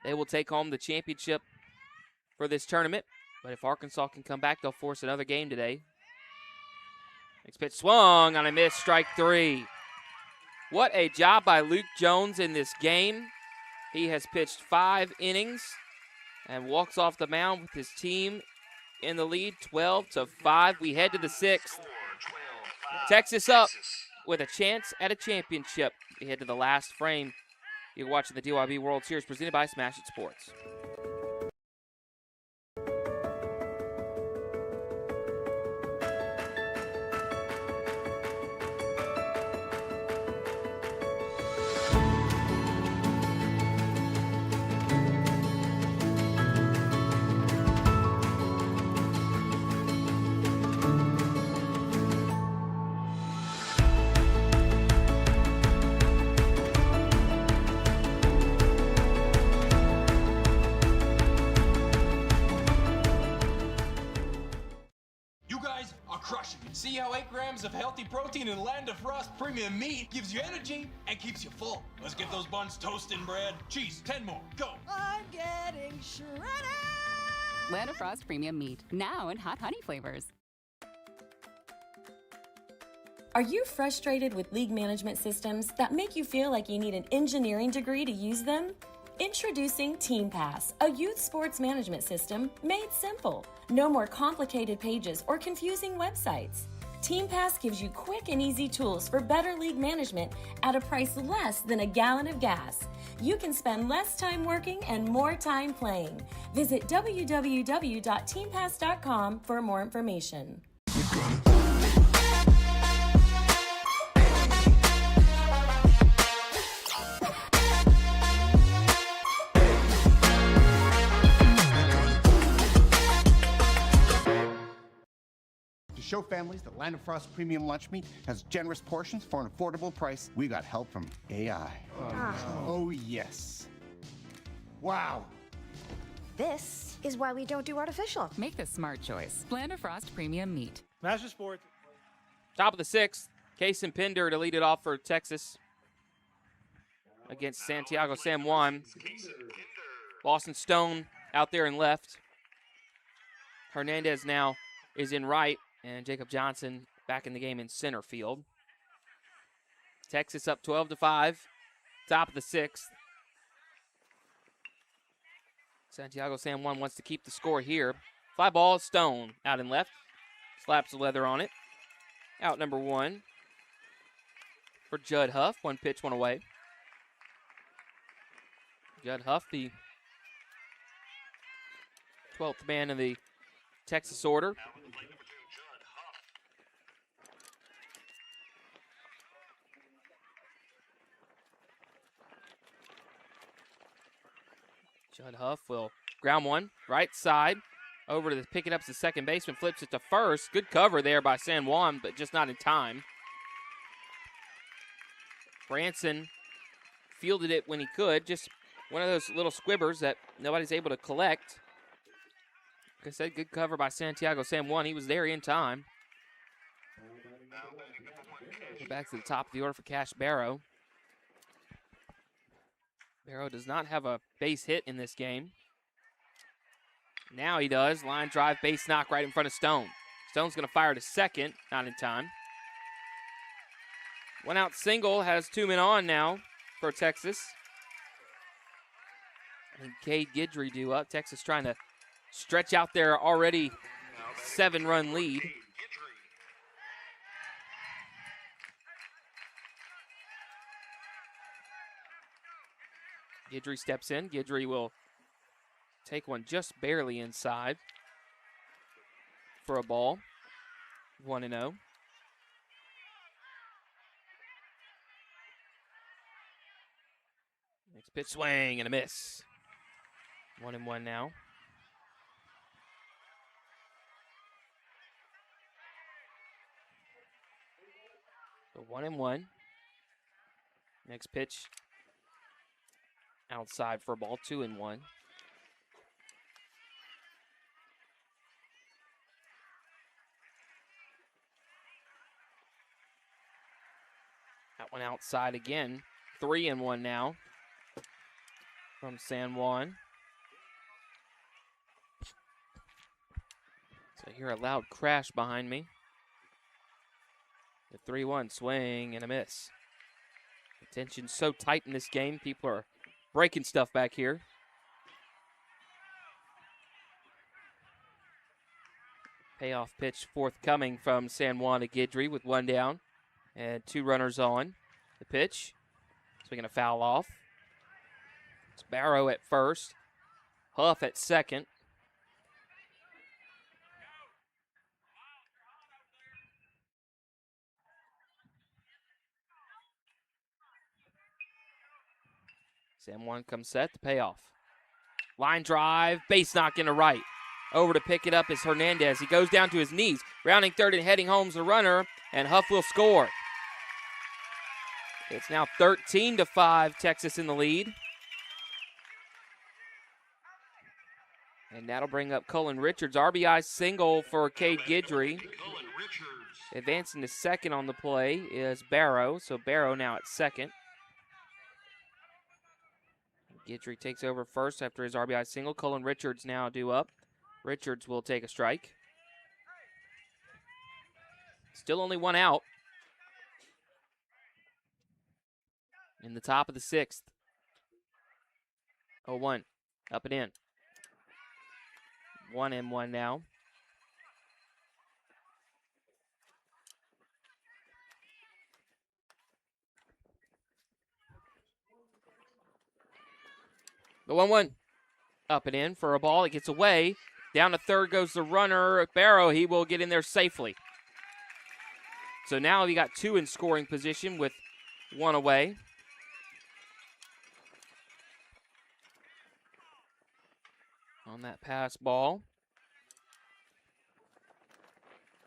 they will take home the championship for this tournament. But if Arkansas can come back, they'll force another game today. Next pitch swung on a miss, strike 3. What a job by Luke Jones in this game. He has pitched 5 innings and walks off the mound with his team in the lead, 12-5. We head to the 6th. Texas up with a chance at a championship. We head to the last frame. You're watching the DYB World Series presented by Smash It Sports. See how 8 grams of healthy protein in Land of Frost premium meat gives you energy and keeps you full. Let's get those buns toasted and bread. Cheese, 10 more, go. I'm getting shredded. Land of Frost premium meat, now in hot honey flavors. Are you frustrated with league management systems that make you feel like you need an engineering degree to use them? Introducing TeamPass, a youth sports management system made simple. No more complicated pages or confusing websites. TeamPass gives you quick and easy tools for better league management at a price less than a gallon of gas. You can spend less time working and more time playing. Visit www.teampass.com for more information. Show families that Land of Frost premium lunch meat has generous portions for an affordable price. We got help from AI. Oh, yes. Wow. This is why we don't do artificial. Make the smart choice. Land of Frost premium meat. Smash It Sports. Top of the 6th, Kaysen Pinder to lead it off for Texas against Santiago San Juan. Boston Stone out there in left. Hernandez now is in right. And Jacob Johnson back in the game in center field. Texas up 12-5. Top of the 6th. Santiago San Juan wants to keep the score here. Fly ball, Stone out in left. Slaps the leather on it. Out number 1 for Judd Huff. 1 pitch, 1 away. Judd Huff, the 12th man in the Texas order. Judd Huff will ground one, right side, over to pick it up to the second baseman, flips it to first. Good cover there by San Juan, but just not in time. Branson fielded it when he could, just one of those little squibbers that nobody's able to collect. Like I said, good cover by Santiago San Juan. He was there in time. We're back to the top of the order for Cash Barrow. Barrow does not have a base hit in this game. Now he does. Line drive, base knock right in front of Stone. Stone's going to fire to second, not in time. One out single, has 2 men on now for Texas. And Cade Guidry due up. Texas trying to stretch out their already 7-run lead. Guidry steps in. Guidry will take one just barely inside for a ball. 1-0. Next pitch, swing and a miss. 1-1 now. So 1-1. Next pitch, outside for a ball. 2-1. That one outside again. 3-1 now from San Juan. So I hear a loud crash behind me. The 3-1 swing and a miss. The tension's so tight in this game. People are breaking stuff back here. Payoff pitch forthcoming from San Juan to Guidry with 1 down and 2 runners on. The pitch, swinging a foul off. It's Barrow at first, Huff at second. San Juan comes set, the payoff. Line drive, base knock into right. Over to pick it up is Hernandez. He goes down to his knees. Rounding third and heading home's the runner, and Huff will score. It's now 13-5, Texas in the lead. And that'll bring up Cullen Richards. RBI single for Cade Guidry. Advancing to second on the play is Barrow. So Barrow now at second. Guidry takes over first after his RBI single. Cullen Richards now due up. Richards will take a strike. Still only 1 out. In the top of the 6th. 0-1. Up and in. 1-1 now. The 1-1. Up and in for a ball. It gets away. Down to third goes the runner. Barrow, he will get in there safely. So now we got 2 in scoring position with 1 away. On that pass ball.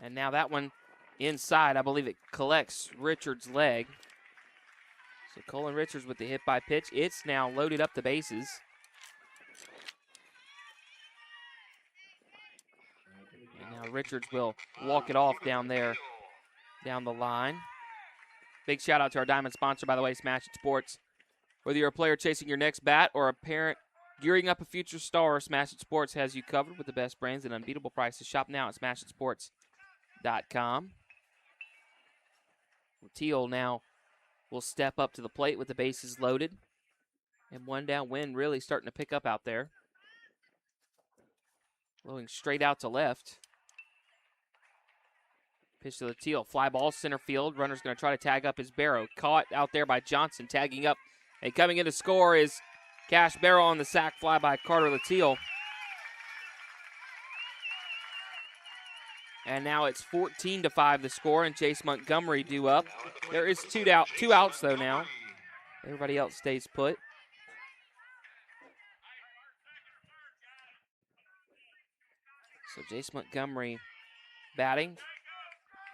And now that one inside. I believe it collects Richards' leg. So Cullen Richards with the hit by pitch. It's now loaded up the bases. And now Richards will walk it off down there, down the line. Big shout out to our diamond sponsor, by the way, Smash It Sports. Whether you're a player chasing your next bat or a parent gearing up a future star, Smash It Sports has you covered with the best brands and unbeatable prices. Shop now at smashitsports.com. Teal now will step up to the plate with the bases loaded. And 1 down, wind really starting to pick up out there. Blowing straight out to left. Pitch to the Teal. Fly ball center field. Runner's going to try to tag up his Barrow. Caught out there by Johnson, tagging up. And coming in to score is Cash Barrow on the sac fly by Carter Latil. And now it's 14-5 the score, and Chase Montgomery due up. There is two outs, though, now. Everybody else stays put. So Chase Montgomery batting.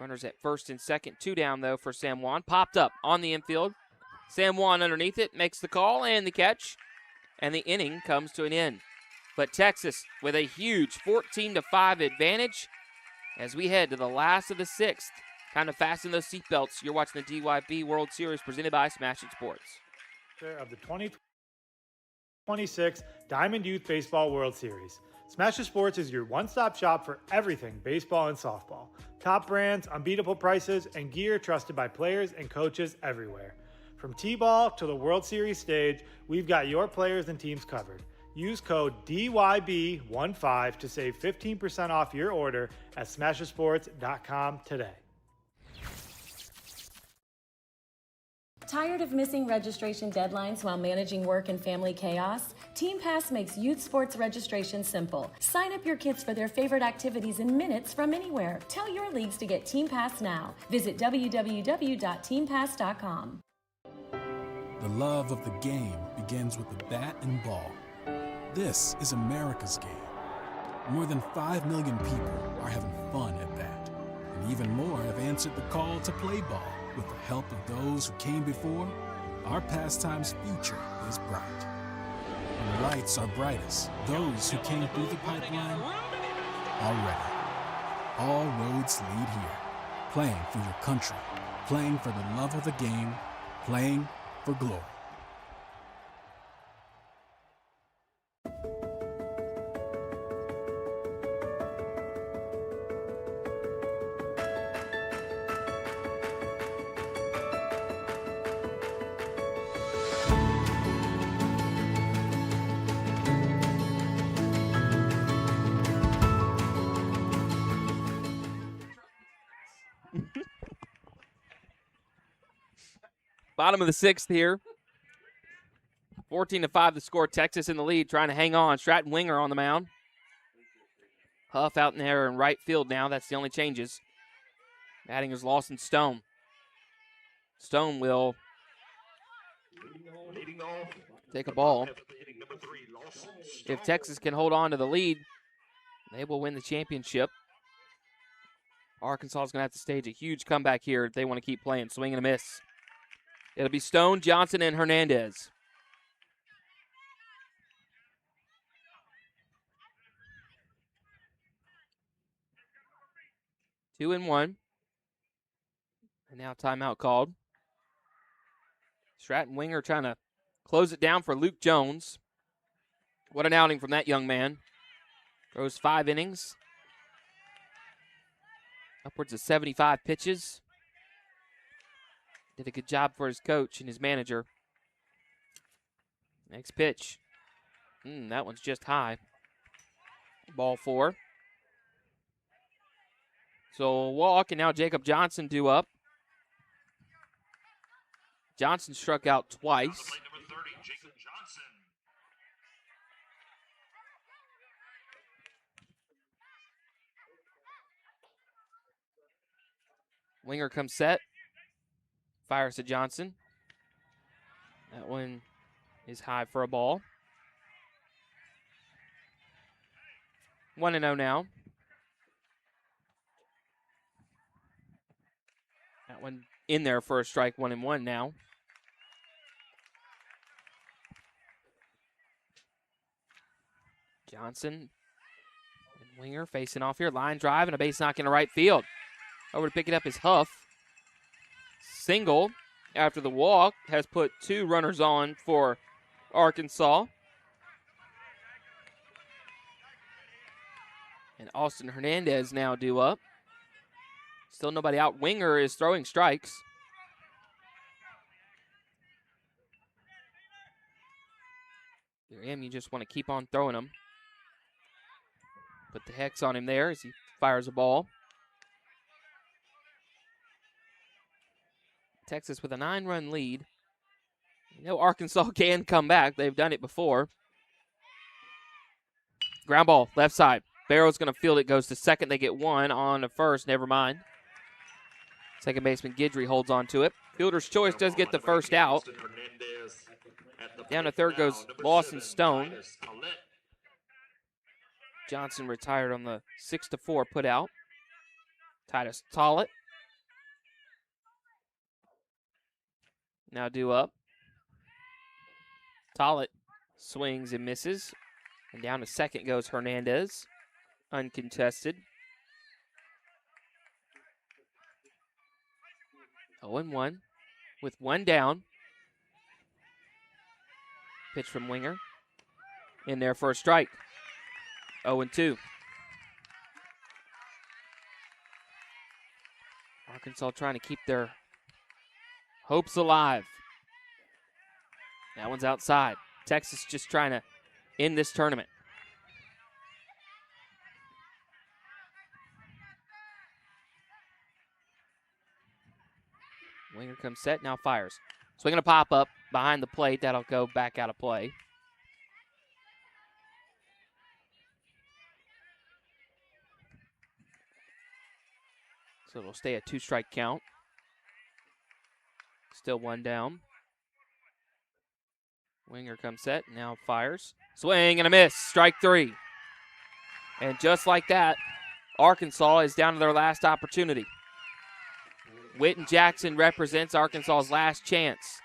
Runners at first and second. 2 down, though, for San Juan. Popped up on the infield. San Juan underneath it makes the call and the catch. And the inning comes to an end. But Texas with a huge 14-5 advantage as we head to the last of the 6th. Time to fasten those seatbelts. You're watching the DYB World Series presented by Smash It Sports. Of the 2026 Diamond Youth Baseball World Series. Smash It Sports is your one-stop shop for everything baseball and softball. Top brands, unbeatable prices, and gear trusted by players and coaches everywhere. From T-ball to the World Series stage, we've got your players and teams covered. Use code DYB15 to save 15% off your order at SmashItSports.com today. Tired of missing registration deadlines while managing work and family chaos? Team Pass makes youth sports registration simple. Sign up your kids for their favorite activities in minutes from anywhere. Tell your leagues to get Team Pass now. Visit www.teampass.com. The love of the game begins with the bat and ball. This is America's game. More than 5 million people are having fun at bat, and even more have answered the call to play ball. With the help of those who came before, our pastime's future is bright. When the lights are brightest, those who came through the pipeline are ready. All roads lead here. Playing for your country, playing for the love of the game, playing for glory. Bottom of the 6th here. 14-5 the score. Texas in the lead, trying to hang on. Stratton Winger on the mound. Huff out in there in right field now. That's the only changes. Batting is Lawson Stone. Stone will take a ball. If Texas can hold on to the lead, they will win the championship. Arkansas is going to have to stage a huge comeback here if they want to keep playing. Swing and a miss. It'll be Stone, Johnson, and Hernandez. Two and one. And now timeout called. Stratton Winger trying to close it down for Luke Jones. What an outing from that young man. Throws 5 innings. Upwards of 75 pitches. Did a good job for his coach and his manager. Next pitch. That one's just high. Ball 4. So a walk, and now Jacob Johnson due up. Johnson struck out twice. Winger comes set. Fires to Johnson. That one is high for a ball. 1-0 now. That one in there for a strike, 1-1 now. Johnson and Winger facing off here. Line drive and a base knock into right field. Over to pick it up is Huff. Single after the walk has put 2 runners on for Arkansas. And Austin Hernandez now due up. Still nobody out. Winger is throwing strikes. You just want to keep on throwing them. Put the hex on him there as he fires a ball. Texas with a 9-run lead. You know Arkansas can come back. They've done it before. Ground ball, left side. Barrow's going to field it, goes to second. They get one on to first. Never mind. Second baseman Guidry holds on to it. Fielder's choice does get the first out. Down to third goes Lawson Stone. Johnson retired on the 6-4 put out. Titus Tollett. Now due up. Tollett swings and misses. And down to second goes Hernandez. Uncontested. 0-1 with one down. Pitch from Winger. In there for a strike. 0-2. Arkansas trying to keep their hopes alive. That one's outside. Texas just trying to end this tournament. Winger comes set, now fires. Swinging a pop-up behind the plate. That'll go back out of play. So it'll stay a 2-strike count. Still one down. Winger comes set, now fires. Swing and a miss, strike 3. And just like that, Arkansas is down to their last opportunity. Whitten Jackson represents Arkansas's last chance.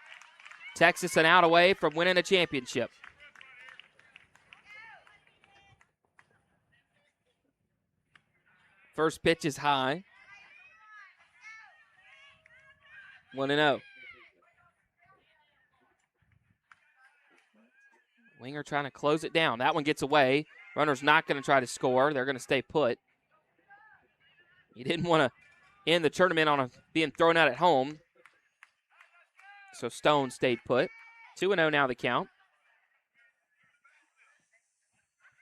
Texas an out away from winning a championship. First pitch is high. 1-0. Winger trying to close it down. That one gets away. Runner's not going to try to score. They're going to stay put. He didn't want to end the tournament on being thrown out at home. So Stone stayed put. 2-0 now the count.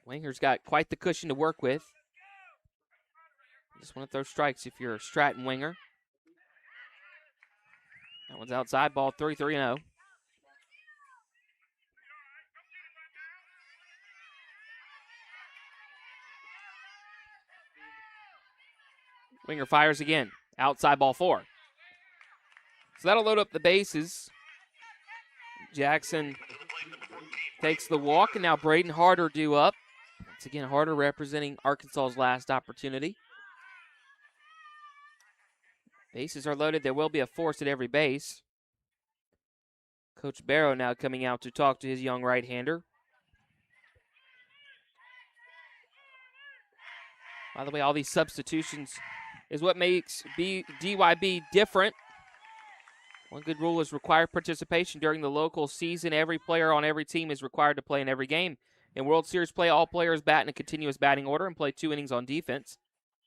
Winger's got quite the cushion to work with. Just want to throw strikes if you're a Stratton Winger. That one's outside, ball 3-0. Winger fires again. Outside, ball 4. So that'll load up the bases. Jackson takes the walk, and now Braden Harder due up. Once again, Harder representing Arkansas's last opportunity. Bases are loaded. There will be a force at every base. Coach Barrow now coming out to talk to his young right-hander. By the way, all these substitutions is what makes DYB different. One good rule is required participation during the local season. Every player on every team is required to play in every game. In World Series play, all players bat in a continuous batting order and play 2 innings on defense.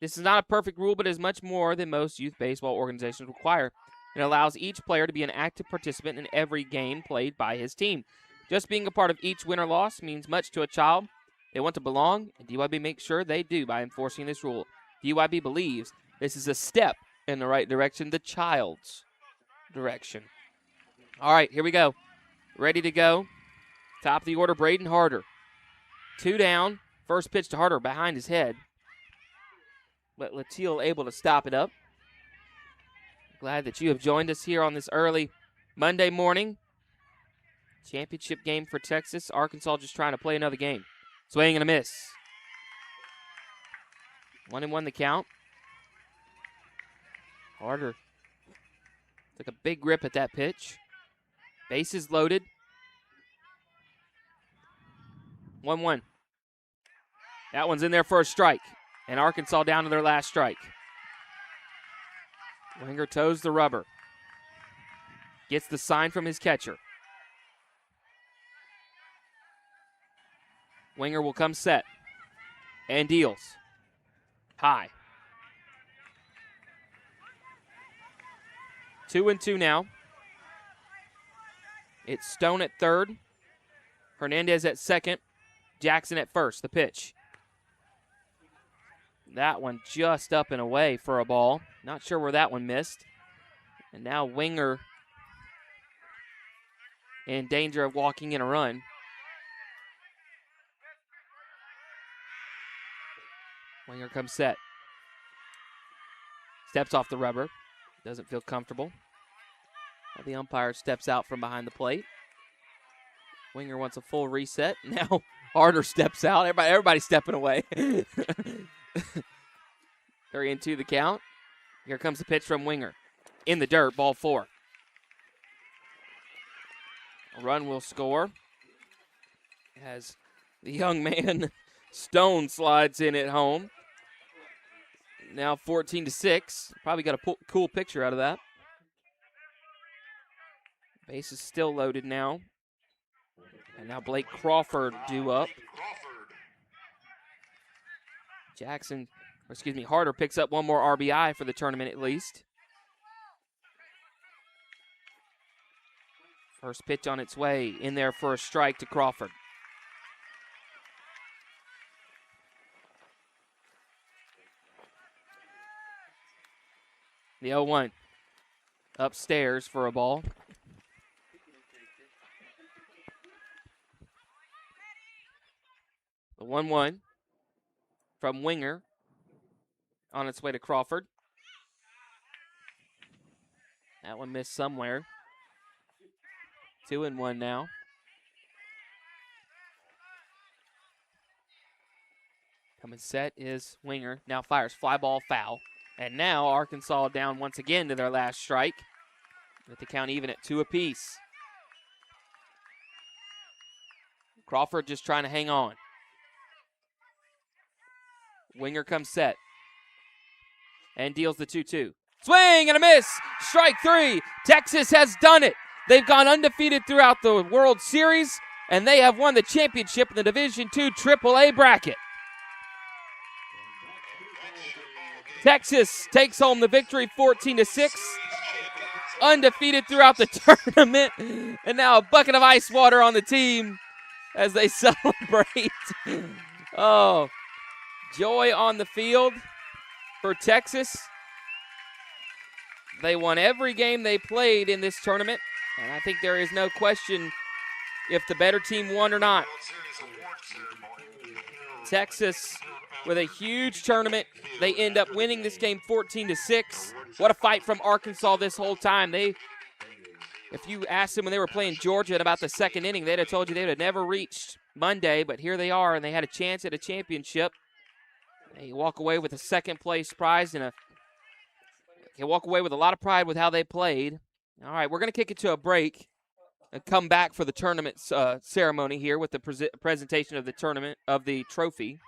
This is not a perfect rule, but is much more than most youth baseball organizations require. It allows each player to be an active participant in every game played by his team. Just being a part of each win or loss means much to a child. They want to belong, and DYB makes sure they do by enforcing this rule. DYB believes this is a step in the right direction, the child's direction. All right, here we go. Ready to go. Top of the order, Braden Harder. 2 down. First pitch to Harder behind his head. But Latil able to stop it up. Glad that you have joined us here on this early Monday morning. Championship game for Texas. Arkansas just trying to play another game. Swing and a miss. 1-1 the count. Harder took a big grip at that pitch. Bases loaded. 1-1. That one's in there for a strike. And Arkansas down to their last strike. Winger toes the rubber. Gets the sign from his catcher. Winger will come set. And deals. High. 2-2 now. It's Stone at third. Hernandez at second. Jackson at first. The pitch. That one just up and away for a ball. Not sure where that one missed. And now Winger in danger of walking in a run. Winger comes set. Steps off the rubber. Doesn't feel comfortable. The umpire steps out from behind the plate. Winger wants a full reset. Now Harder steps out. Everybody's stepping away. 3-2 the count. Here comes the pitch from Winger. In the dirt, ball 4. A run will score as the young man Stone slides in at home. Now 14-6. Probably got a cool picture out of that. Base is still loaded now. And now Blake Crawford due up. Harder picks up one more RBI for the tournament at least. First pitch on its way in there for a strike to Crawford. The 0-1 upstairs for a ball. The 1-1 from Winger on its way to Crawford. That one missed somewhere. 2-1 now. Coming set is Winger. Now fires fly ball foul. And now Arkansas down once again to their last strike. With the count even at 2 apiece. Crawford just trying to hang on. Winger comes set. And deals the 2-2. Swing and a miss. Strike 3. Texas has done it. They've gone undefeated throughout the World Series, and they have won the championship in the Division II AAA bracket. Texas takes home the victory 14-6. Undefeated throughout the tournament. And now a bucket of ice water on the team as they celebrate. Oh, joy on the field for Texas. They won every game they played in this tournament. And I think there is no question if the better team won or not. Texas with a huge tournament. They end up winning this game 14-6. What a fight from Arkansas this whole time. If you asked them when they were playing Georgia at about the second inning, they'd have told you they would have never reached Monday, but here they are, and they had a chance at a championship. They walk away with a second-place prize, and they walk away with a lot of pride with how they played. All right, we're going to kick it to a break and come back for the tournament ceremony here with the presentation of the trophy.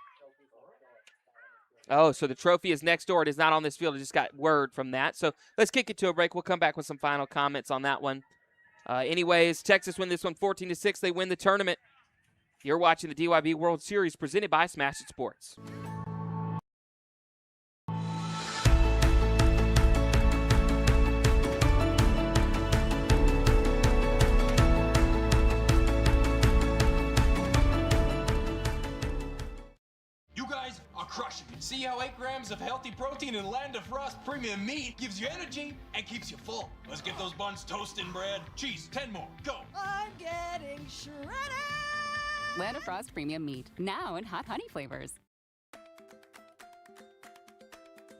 Oh, so the trophy is next door. It is not on this field. I just got word from that. So let's kick it to a break. We'll come back with some final comments on that one. Anyways, Texas win this one 14-6. They win the tournament. You're watching the DYB World Series presented by Smash It Sports. Crushing it. See how 8 grams of healthy protein in Land of Frost premium meat gives you energy and keeps you full. Let's get those buns toasted, bread. Cheese, 10 more. Go. I'm getting shredded. Land of Frost premium meat, now in hot honey flavors.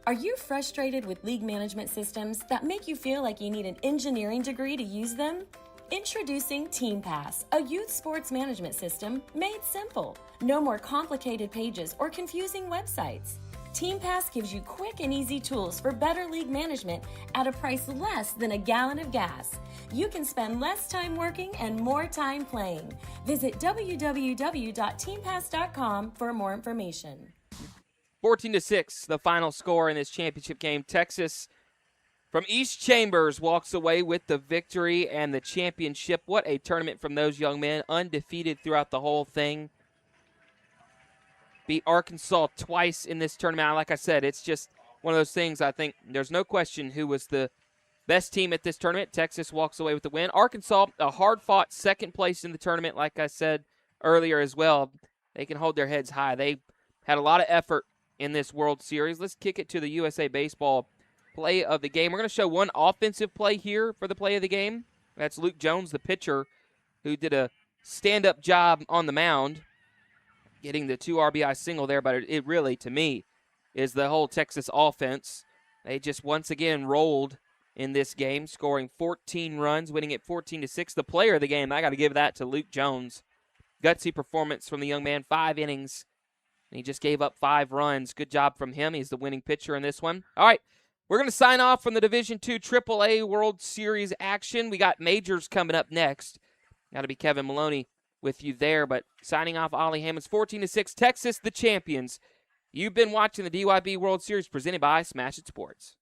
Are you frustrated with league management systems that make you feel like you need an engineering degree to use them? Introducing TeamPass, a youth sports management system made simple. No more complicated pages or confusing websites. TeamPass gives you quick and easy tools for better league management at a price less than a gallon of gas. You can spend less time working and more time playing. Visit www.teampass.com for more information. 14-6, the final score in this championship game. Texas from East Chambers walks away with the victory and the championship. What a tournament from those young men, undefeated throughout the whole thing. Beat Arkansas twice in this tournament. Like I said, it's just one of those things. I think there's no question who was the best team at this tournament. Texas walks away with the win. Arkansas, a hard-fought second place in the tournament, like I said earlier as well. They can hold their heads high. They had a lot of effort in this World Series. Let's kick it to the USA Baseball play of the game. We're going to show one offensive play here for the play of the game. That's Luke Jones, the pitcher, who did a stand-up job on the mound, getting the 2 RBI single there. But it really, to me, is the whole Texas offense. They just once again rolled in this game, scoring 14 runs, winning it 14-6. The player of the game, I got to give that to Luke Jones. Gutsy performance from the young man, 5 innings. And he just gave up 5 runs. Good job from him. He's the winning pitcher in this one. All right, we're going to sign off from the Division II AAA World Series action. We got majors coming up next. Got to be Kevin Maloney with you there. But signing off, Ollie Hammonds, 14-6, Texas the champions. You've been watching the DYB World Series presented by Smash It Sports.